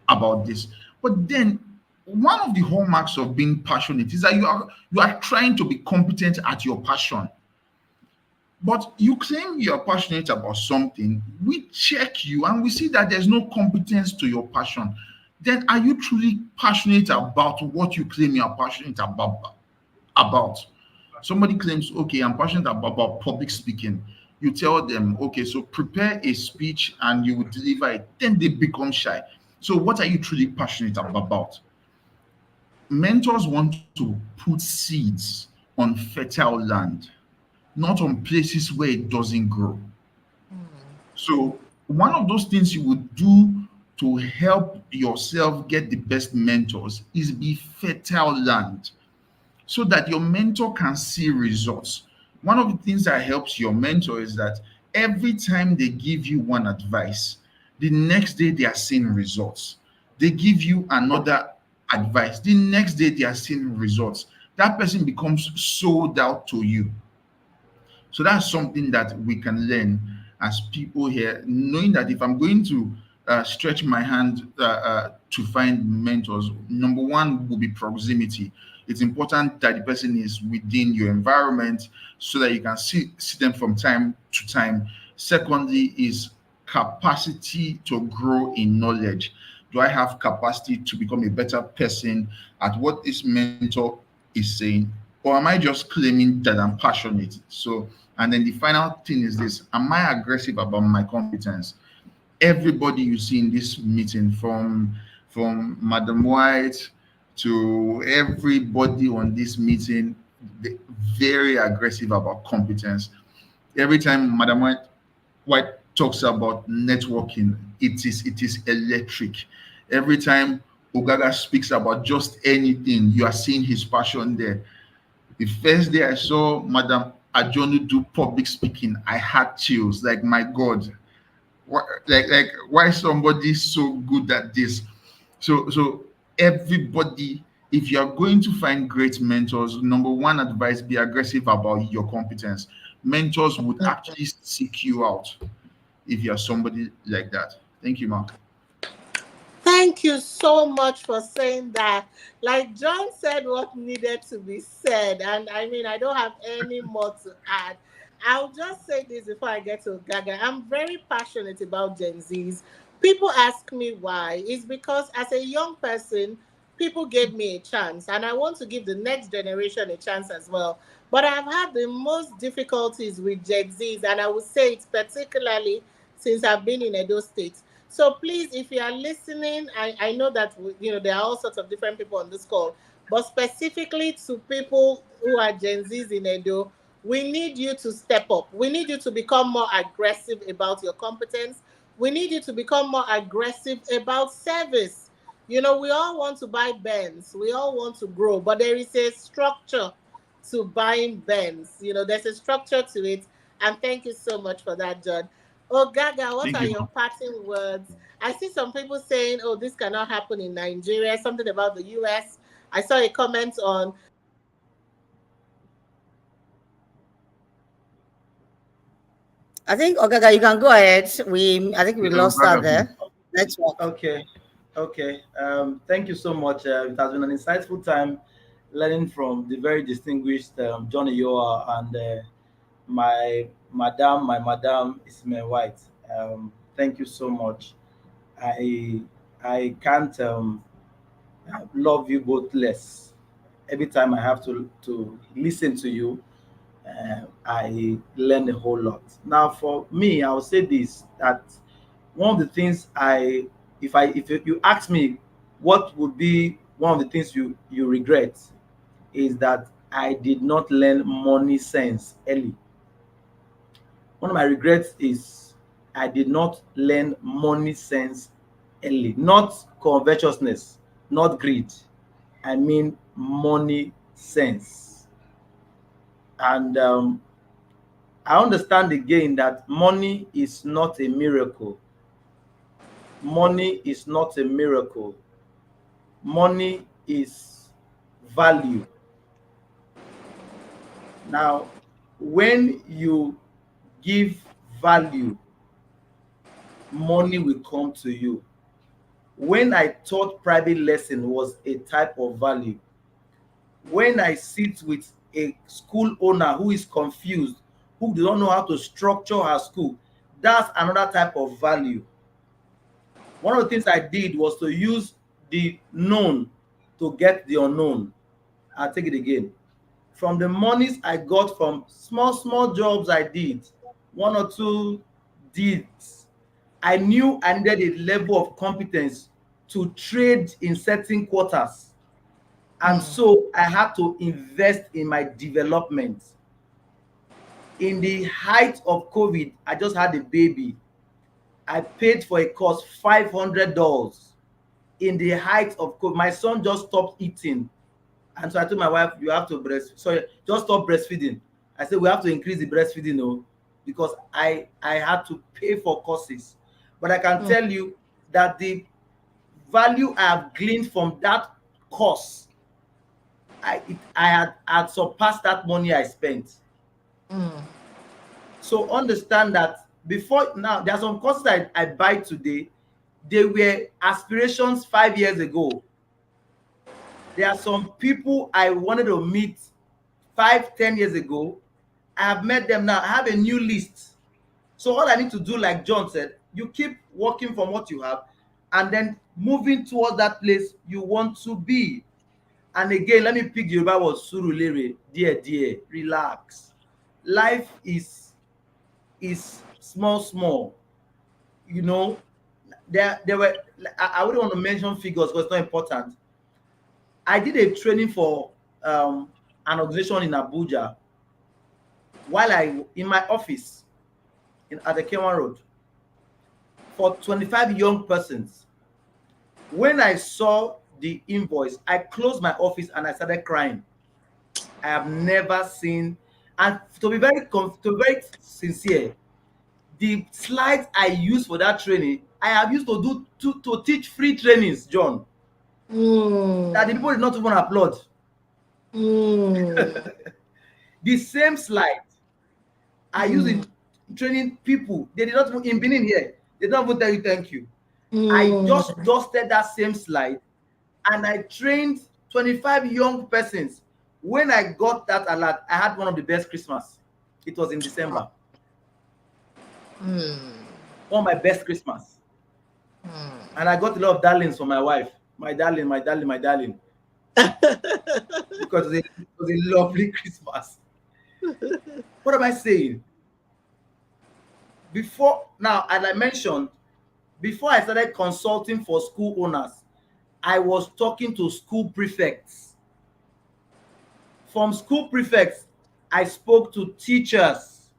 about this. But then one of the hallmarks of being passionate is that you are trying to be competent at your passion. But you claim you're passionate about something, we check you and we see that there's no competence to your passion. Then are you truly passionate about what you claim you're passionate about? Somebody claims, okay, I'm passionate about public speaking. You tell them, okay, so prepare a speech and you will deliver it. Then they become shy. So what are you truly passionate about? Mentors want to put seeds on fertile land, not on places where it doesn't grow. So, one of those things you would do to help yourself get the best mentors is be fertile land, so that your mentor can see results. One of the things that helps your mentor is that every time they give you one advice, the next day they are seeing results. They give you another advice, the next day they are seeing results. That person becomes sold out to you. So that's something that we can learn as people here, knowing that if I'm going to stretch my hand to find mentors, number one will be proximity. It's important that the person is within your environment so that you can see them from time to time. Secondly, is capacity to grow in knowledge. Do I have capacity to become a better person at what this mentor is saying? Or am I just claiming that I'm passionate? So, and then the final thing is this: am I aggressive about my competence? Everybody you see in this meeting, from Madam White to everybody on this meeting, they very aggressive about competence. Every time Madam White talks about networking, it is electric. Every time Ogaga speaks about just anything, you are seeing his passion there. The first day I saw Madam Ajonu do public speaking, I had chills. Like, my God, like why somebody so good at this? So everybody, if you are going to find great mentors, number one advice: be aggressive about your competence. Mentors would actually seek you out if you are somebody like that. Thank you, Mark. Thank you so much for saying that. Like John said, what needed to be said. And I mean, I don't have any more to add. I'll just say this before I get to Gaga. I'm very passionate about Gen Zs. People ask me why. It's because as a young person, people gave me a chance, and I want to give the next generation a chance as well. But I've had the most difficulties with Gen Zs, and I would say it's particularly since I've been in Edo State. So please, if you are listening, I know that there are all sorts of different people on this call, but specifically to people who are Gen Zs in Edo, we need you to step up. We need you to become more aggressive about your competence. We need you to become more aggressive about service. We all want to buy Benz. We all want to grow, but there is a structure to buying Benz. There's a structure to it. And thank you so much for that, John. Oh, Gaga, what Thank are you, your Mark. parting words? I see some people saying, oh, this cannot happen in Nigeria, something about the US. I saw a comment on I think Ogaga, you can go ahead. I think we Yeah, lost her Ogaga, please. there. Network. Okay, okay. Thank you so much. It has been an insightful time learning from the very distinguished John Iyoha and my madam Isimeme Whyte. Thank you so much. I I can't love you both less. Every time I have to listen to you, I learn a whole lot. Now, for me, I will say this: that one of the things if you ask me what would be one of the things you regret, is that I did not learn money sense early. One of my regrets is I did not learn money sense early, not covetousness, not greed. I mean money sense. And I understand again that money is not a miracle. Money is not a miracle. Money is value. Now, when you give value, money will come to you. When I taught private lesson was a type of value. When I sit with a school owner who is confused, who does not know how to structure her school, that's another type of value. One of the things I did was to use the known to get the unknown. I'll take it again. From the monies I got from small, small jobs I did, one or two deeds, I knew I needed a level of competence to trade in certain quarters. And so I had to invest in my development. In the height of COVID, I just had a baby. I paid for a course $500 in the height of COVID. My son just stopped eating. And so I told my wife, you have to just stop breastfeeding. I said, we have to increase the breastfeeding, because I had to pay for courses. But I can tell you that the value I have gleaned from that course, I had surpassed that money I spent. Mm. So understand that before now, there are some courses I buy today, they were aspirations 5 years ago. There are some people I wanted to meet 5, 10 years ago. I have met them now. I have a new list. So all I need to do, like John said, you keep working from what you have and then moving towards that place you want to be. And again, let me pick Yoruba word surulere, dear, relax. Life is small, small. You know, there were, I wouldn't want to mention figures because it's not important. I did a training for an organization in Abuja while I in my office at the Kenwan Road for 25 young persons. When I saw the invoice, I closed my office and I started crying. I have never seen, and to be very sincere, the slides I used for that training, I have used to teach free trainings, John, that the people did not even applaud. Mm. The same slide I use in training people. They did not even in Benin here. They don't even tell you thank you. I just Mm. dusted that same slide and I trained 25 young persons. When I got that alert, I had one of the best Christmas. It was in December. Mm. One of my best Christmas. Mm. And I got a lot of darlings from my wife. My darling, my darling, my darling. Because it was a lovely Christmas. What am I saying? Before now, as I mentioned, before I started consulting for school owners, I was talking to school prefects. From school prefects, I spoke to teachers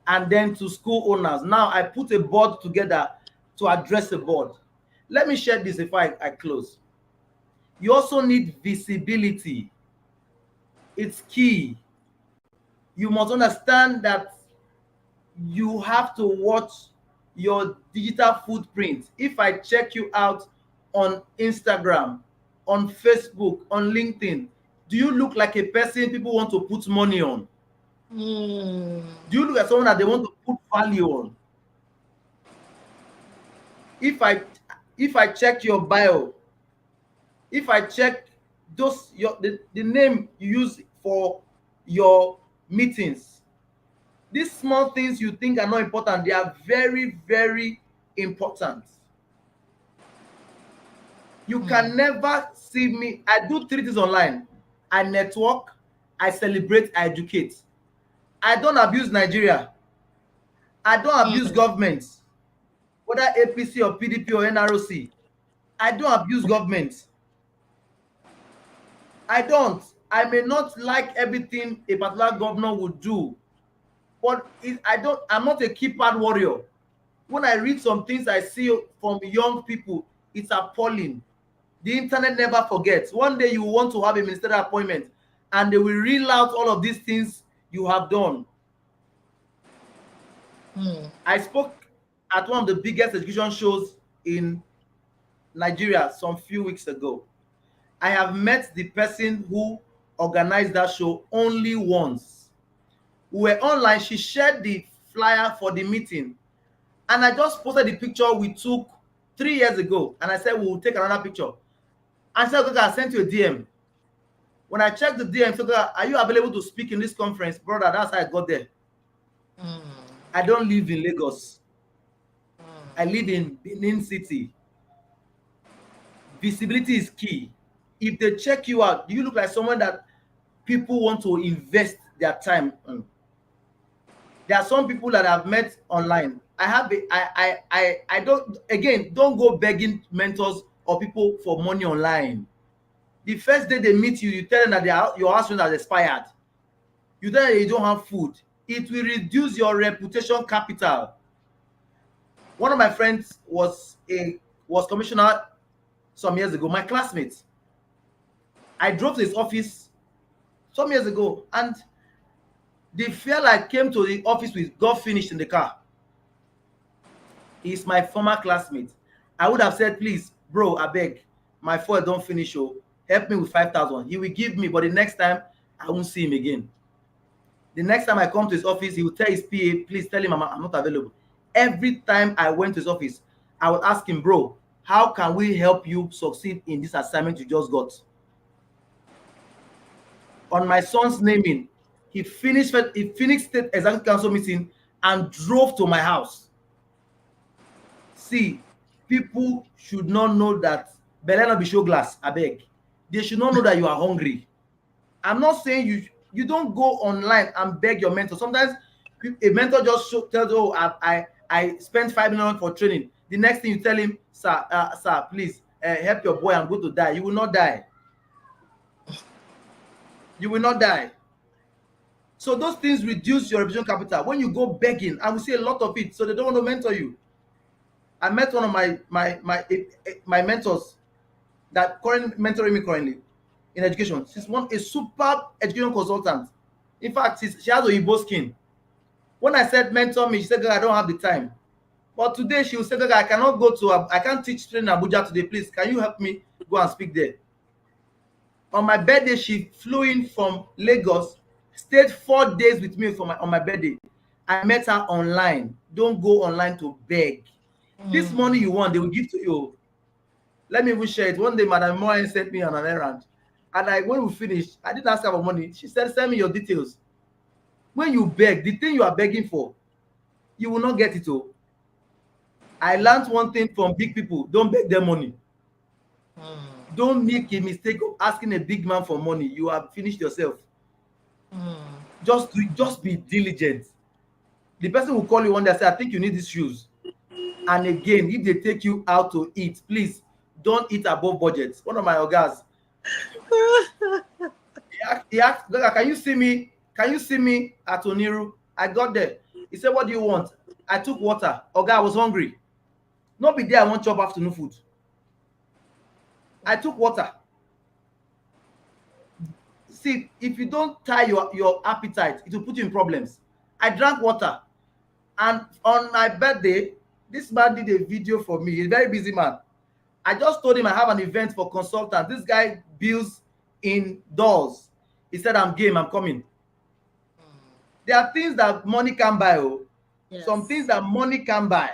and then to school owners. Now I put a board together to address the board. Let me share this before I close. You also need visibility. It's key. You must understand that you have to watch your digital footprint. If I check you out on Instagram, on Facebook, on LinkedIn, do you look like a person people want to put money on? Mm. Do you look like someone that they want to put value on? If I check your bio, if I check the name you use for your meetings, these small things you think are not important, they are very, very important. You can never see me. I do 3 things online. I network, I celebrate, I educate. I don't abuse Nigeria. I don't abuse government, whether APC or PDP or NROC. I don't abuse government. I don't. I may not like everything a particular governor would do, but I'm not a keypad warrior. When I read some things I see from young people, it's appalling. The internet never forgets. One day you want to have a ministerial appointment and they will reel out all of these things you have done. I spoke at one of the biggest education shows in Nigeria some few weeks ago. I have met the person who organized that show only once. We were online. She shared the flyer for the meeting, and I just posted the picture we took 3 years ago, and I said we will take another picture. And she said, "Okay, I sent you a DM." When I checked the DM, said, "Are you available to speak in this conference, brother?" That's how I got there. I don't live in Lagos. I live in Benin City. Visibility is key. If they check you out, do you look like someone that people want to invest their time on? There are some people that I've met online. I don't go begging mentors or people for money online. The first day they meet you, you tell them that your house rent has expired. You tell them you don't have food. It will reduce your reputation capital. One of my friends was commissioner some years ago, my classmate. I drove to his office some years ago, and the fare I came to the office with got finished in the car. He's my former classmate. I would have said, "Please, bro, I beg, my fuel don't finish. Oh, help me with 5,000. He will give me, but the next time I won't see him again. The next time I come to his office, he will tell his PA, please tell him I'm not available. Every time I went to his office, I would ask him, bro, how can we help you succeed in this assignment you just got? On my son's naming, he finished state executive council meeting and drove to my house. See, people should not know that Belena be show glass, I beg. They should not know that you are hungry. I'm not saying you don't go online and beg your mentor. Sometimes a mentor just tells you, oh, I spent 5 million for training. The next thing you tell him, sir, please help your boy, I'm going to die. You will not die. You will not die. So those things reduce your revision capital. When you go begging, I will see a lot of it. So they don't want to mentor you. I met one of my mentors that currently mentoring me currently in education. She's a super education consultant. In fact, she has a Igbo skin. When I said mentor me, she said, I don't have the time. But today she will say, I cannot go to, I can't teach training in Abuja today. Please, can you help me go and speak there? On my birthday, she flew in from Lagos, stayed 4 days with me on my birthday. I met her online. Don't go online to beg. This money you want, they will give to you. Let me even share it. One day, Madam Moyen sent me on an errand. And when we finished, I didn't ask her for money. She said, send me your details. When you beg, the thing you are begging for, you will not get it. Oh. I learned one thing from big people. Don't beg them money. Don't make a mistake of asking a big man for money. You have finished yourself. Just be diligent. The person will call you one day and say, I think you need these shoes. And again, if they take you out to eat, please don't eat above budget. One of my ogas, he asked, can you see me? Can you see me at Oniru? I got there. He said, what do you want? I took water. Oga, I was hungry. Not be there, I want chop afternoon food. I took water. See, if you don't tie your appetite, it will put you in problems. I drank water. And on my birthday, this man did a video for me. He's a very busy man. I just told him I have an event for consultants. This guy builds indoors. He said, I'm game, I'm coming. There are things that money can buy. Oh. Yes. Some things that money can buy.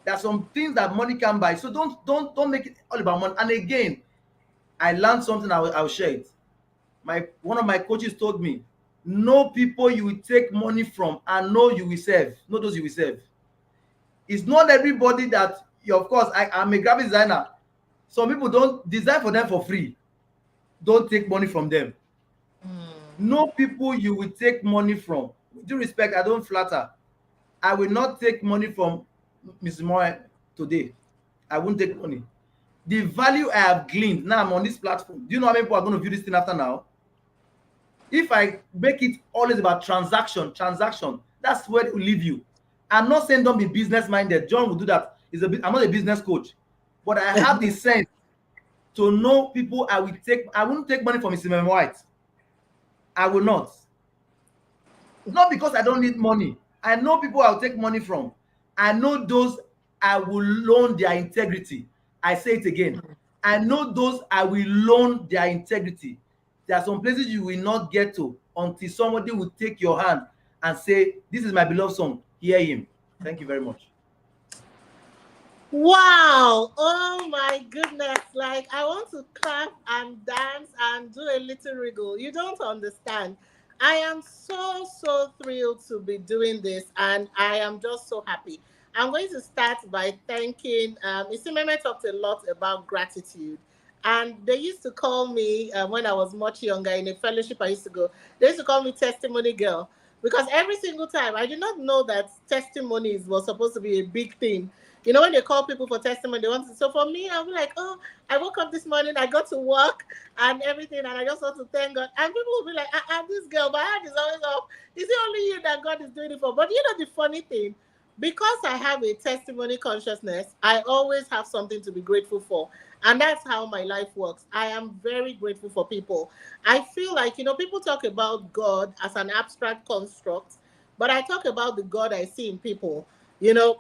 There are some things that money can buy. So don't make it all about money. And again, I learned something, I'll share it. One of my coaches told me, know people you will take money from and know you will serve. Know those you will serve. It's not everybody that, of course, I'm a graphic designer. Some people don't design for them for free. Don't take money from them. Know people you will take money from. With due respect, I don't flatter. I will not take money from Ms. Moy today. I won't take money. The value I have gleaned, now I'm on this platform. Do you know how many people are going to view this thing after now? If I make it always about transaction, that's where it will leave you. I'm not saying don't be business minded. John will do that. I'm not a business coach, but I have the sense to know people I won't take money from Isimeme Whyte. I will not. Not because I don't need money. I know people I'll take money from. I know those I will loan their integrity. I say it again. I know those I will loan their integrity. There are some places you will not get to until somebody will take your hand and say, this is my beloved son, hear him. Thank you very much. Wow. Oh my goodness. Like, I want to clap and dance and do a little wriggle. You don't understand. I am so thrilled to be doing this, and I am just so happy. I'm going to start by thanking, Isimeme talked a lot about gratitude. And they used to call me, when I was much younger in a fellowship I used to go, they used to call me testimony girl. Because every single time, I did not know that testimonies was supposed to be a big thing. You know, when they call people for testimony, they want to. So for me, I'll be like, oh, I woke up this morning, I got to work and everything, and I just want to thank God. And people will be like, this girl, my heart is always up. Is it only you that God is doing it for? But you know, the funny thing, because I have a testimony consciousness, I always have something to be grateful for. And that's how my life works. I am very grateful for people. I feel like, you know, people talk about God as an abstract construct, but I talk about the God I see in people. You know,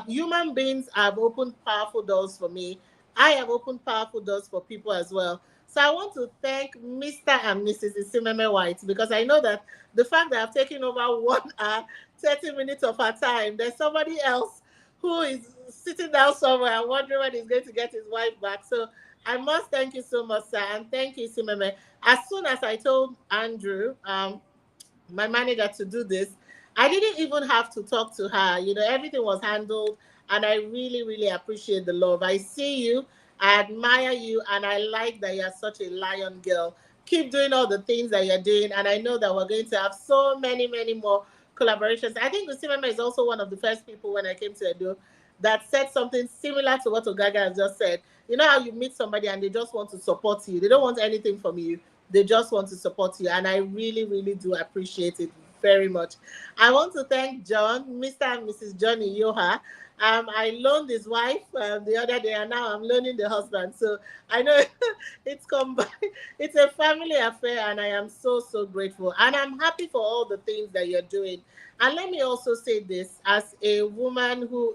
human beings have opened powerful doors for me. I have opened powerful doors for people as well. So I want to thank Mr. and Mrs. Isimeme Whyte, because I know that the fact that I've taken over 1 hour, 30 minutes of her time, there's somebody else who is sitting down somewhere and wondering when he's going to get his wife back. So I must thank you so much, sir, and thank you, Isimeme. As soon as I told Andrew, my manager, to do this, I didn't even have to talk to her. Everything was handled, and I really, really appreciate the love. I see you, I admire you, and I like that you're such a lion girl. Keep doing all the things that you're doing, and I know that we're going to have so many, many more collaborations. I think Usimeme is also one of the first people when I came to Edo that said something similar to what Ogaga has just said. You know how you meet somebody and they just want to support you. They don't want anything from you. They just want to support you. And I really, really do appreciate it very much. I want to thank John, Mr. and Mrs. Johnny Iyoha. I loaned his wife the other day, and now I'm loaning the husband. So I know it's combined. It's a family affair, and I am so, so grateful. And I'm happy for all the things that you're doing. And let me also say this, as a woman who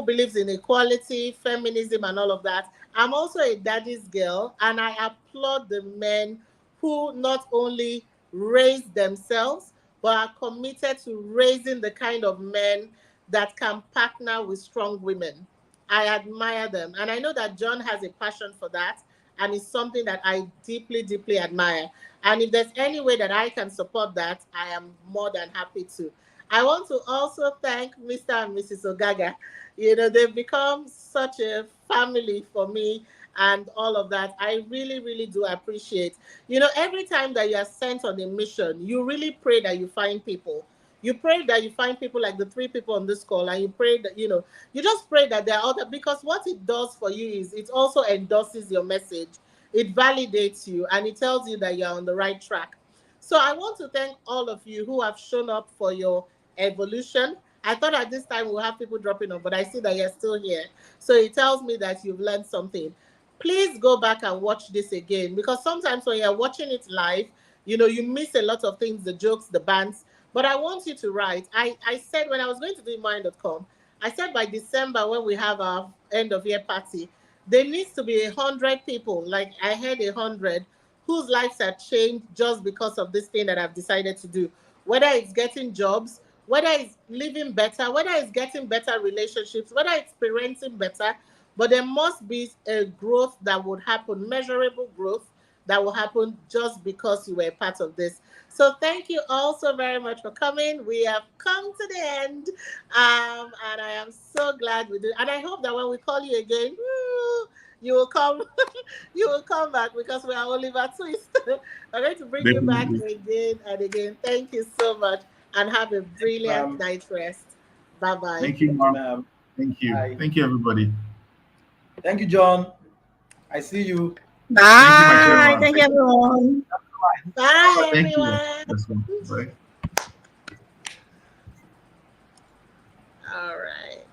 believes in equality, feminism, and all of that. I'm also a daddy's girl, and I applaud the men who not only raise themselves, but are committed to raising the kind of men that can partner with strong women. I admire them. And I know that John has a passion for that, and it's something that I deeply, deeply admire. And if there's any way that I can support that, I am more than happy to. I want to also thank Mr. and Mrs. Ogaga. They've become such a family for me and all of that. I really, really do appreciate. Every time that you are sent on a mission, you really pray that you find people. You pray that you find people like the three people on this call, and you pray that, you just pray that there are other, because what it does for you is it also endorses your message. It validates you, and it tells you that you're on the right track. So I want to thank all of you who have shown up for your evolution. I thought at this time we'll have people dropping off, but I see that you're still here. So it tells me that you've learned something. Please go back and watch this again, because sometimes when you're watching it live, you miss a lot of things, the jokes, the bands. But I want you to write. I said when I was going to do mind.com, I said by December, when we have our end of year party, there needs to be 100 people, like I heard 100, whose lives have changed just because of this thing that I've decided to do. Whether it's getting jobs, whether it's living better, whether it's getting better relationships, whether it's parenting better, but there must be a growth that would happen, measurable growth that will happen just because you were a part of this. So thank you all so very much for coming. We have come to the end, and I am so glad we did. And I hope that when we call you again, you will come. You will come back, because we are Oliver Twist. I'm going to bring you back Definitely. again and again. Thank you so much, and have a Thank you, brilliant ma'am. night rest. Bye bye. Thank you, Thank you, ma'am. ma'am. Thank you. Bye. Thank you, everybody. Thank you, John. I see you. Thank you, my Bye. chairman. Thank you, everyone. Bye, Thank you. everyone. Yes, ma'am. Bye. All right.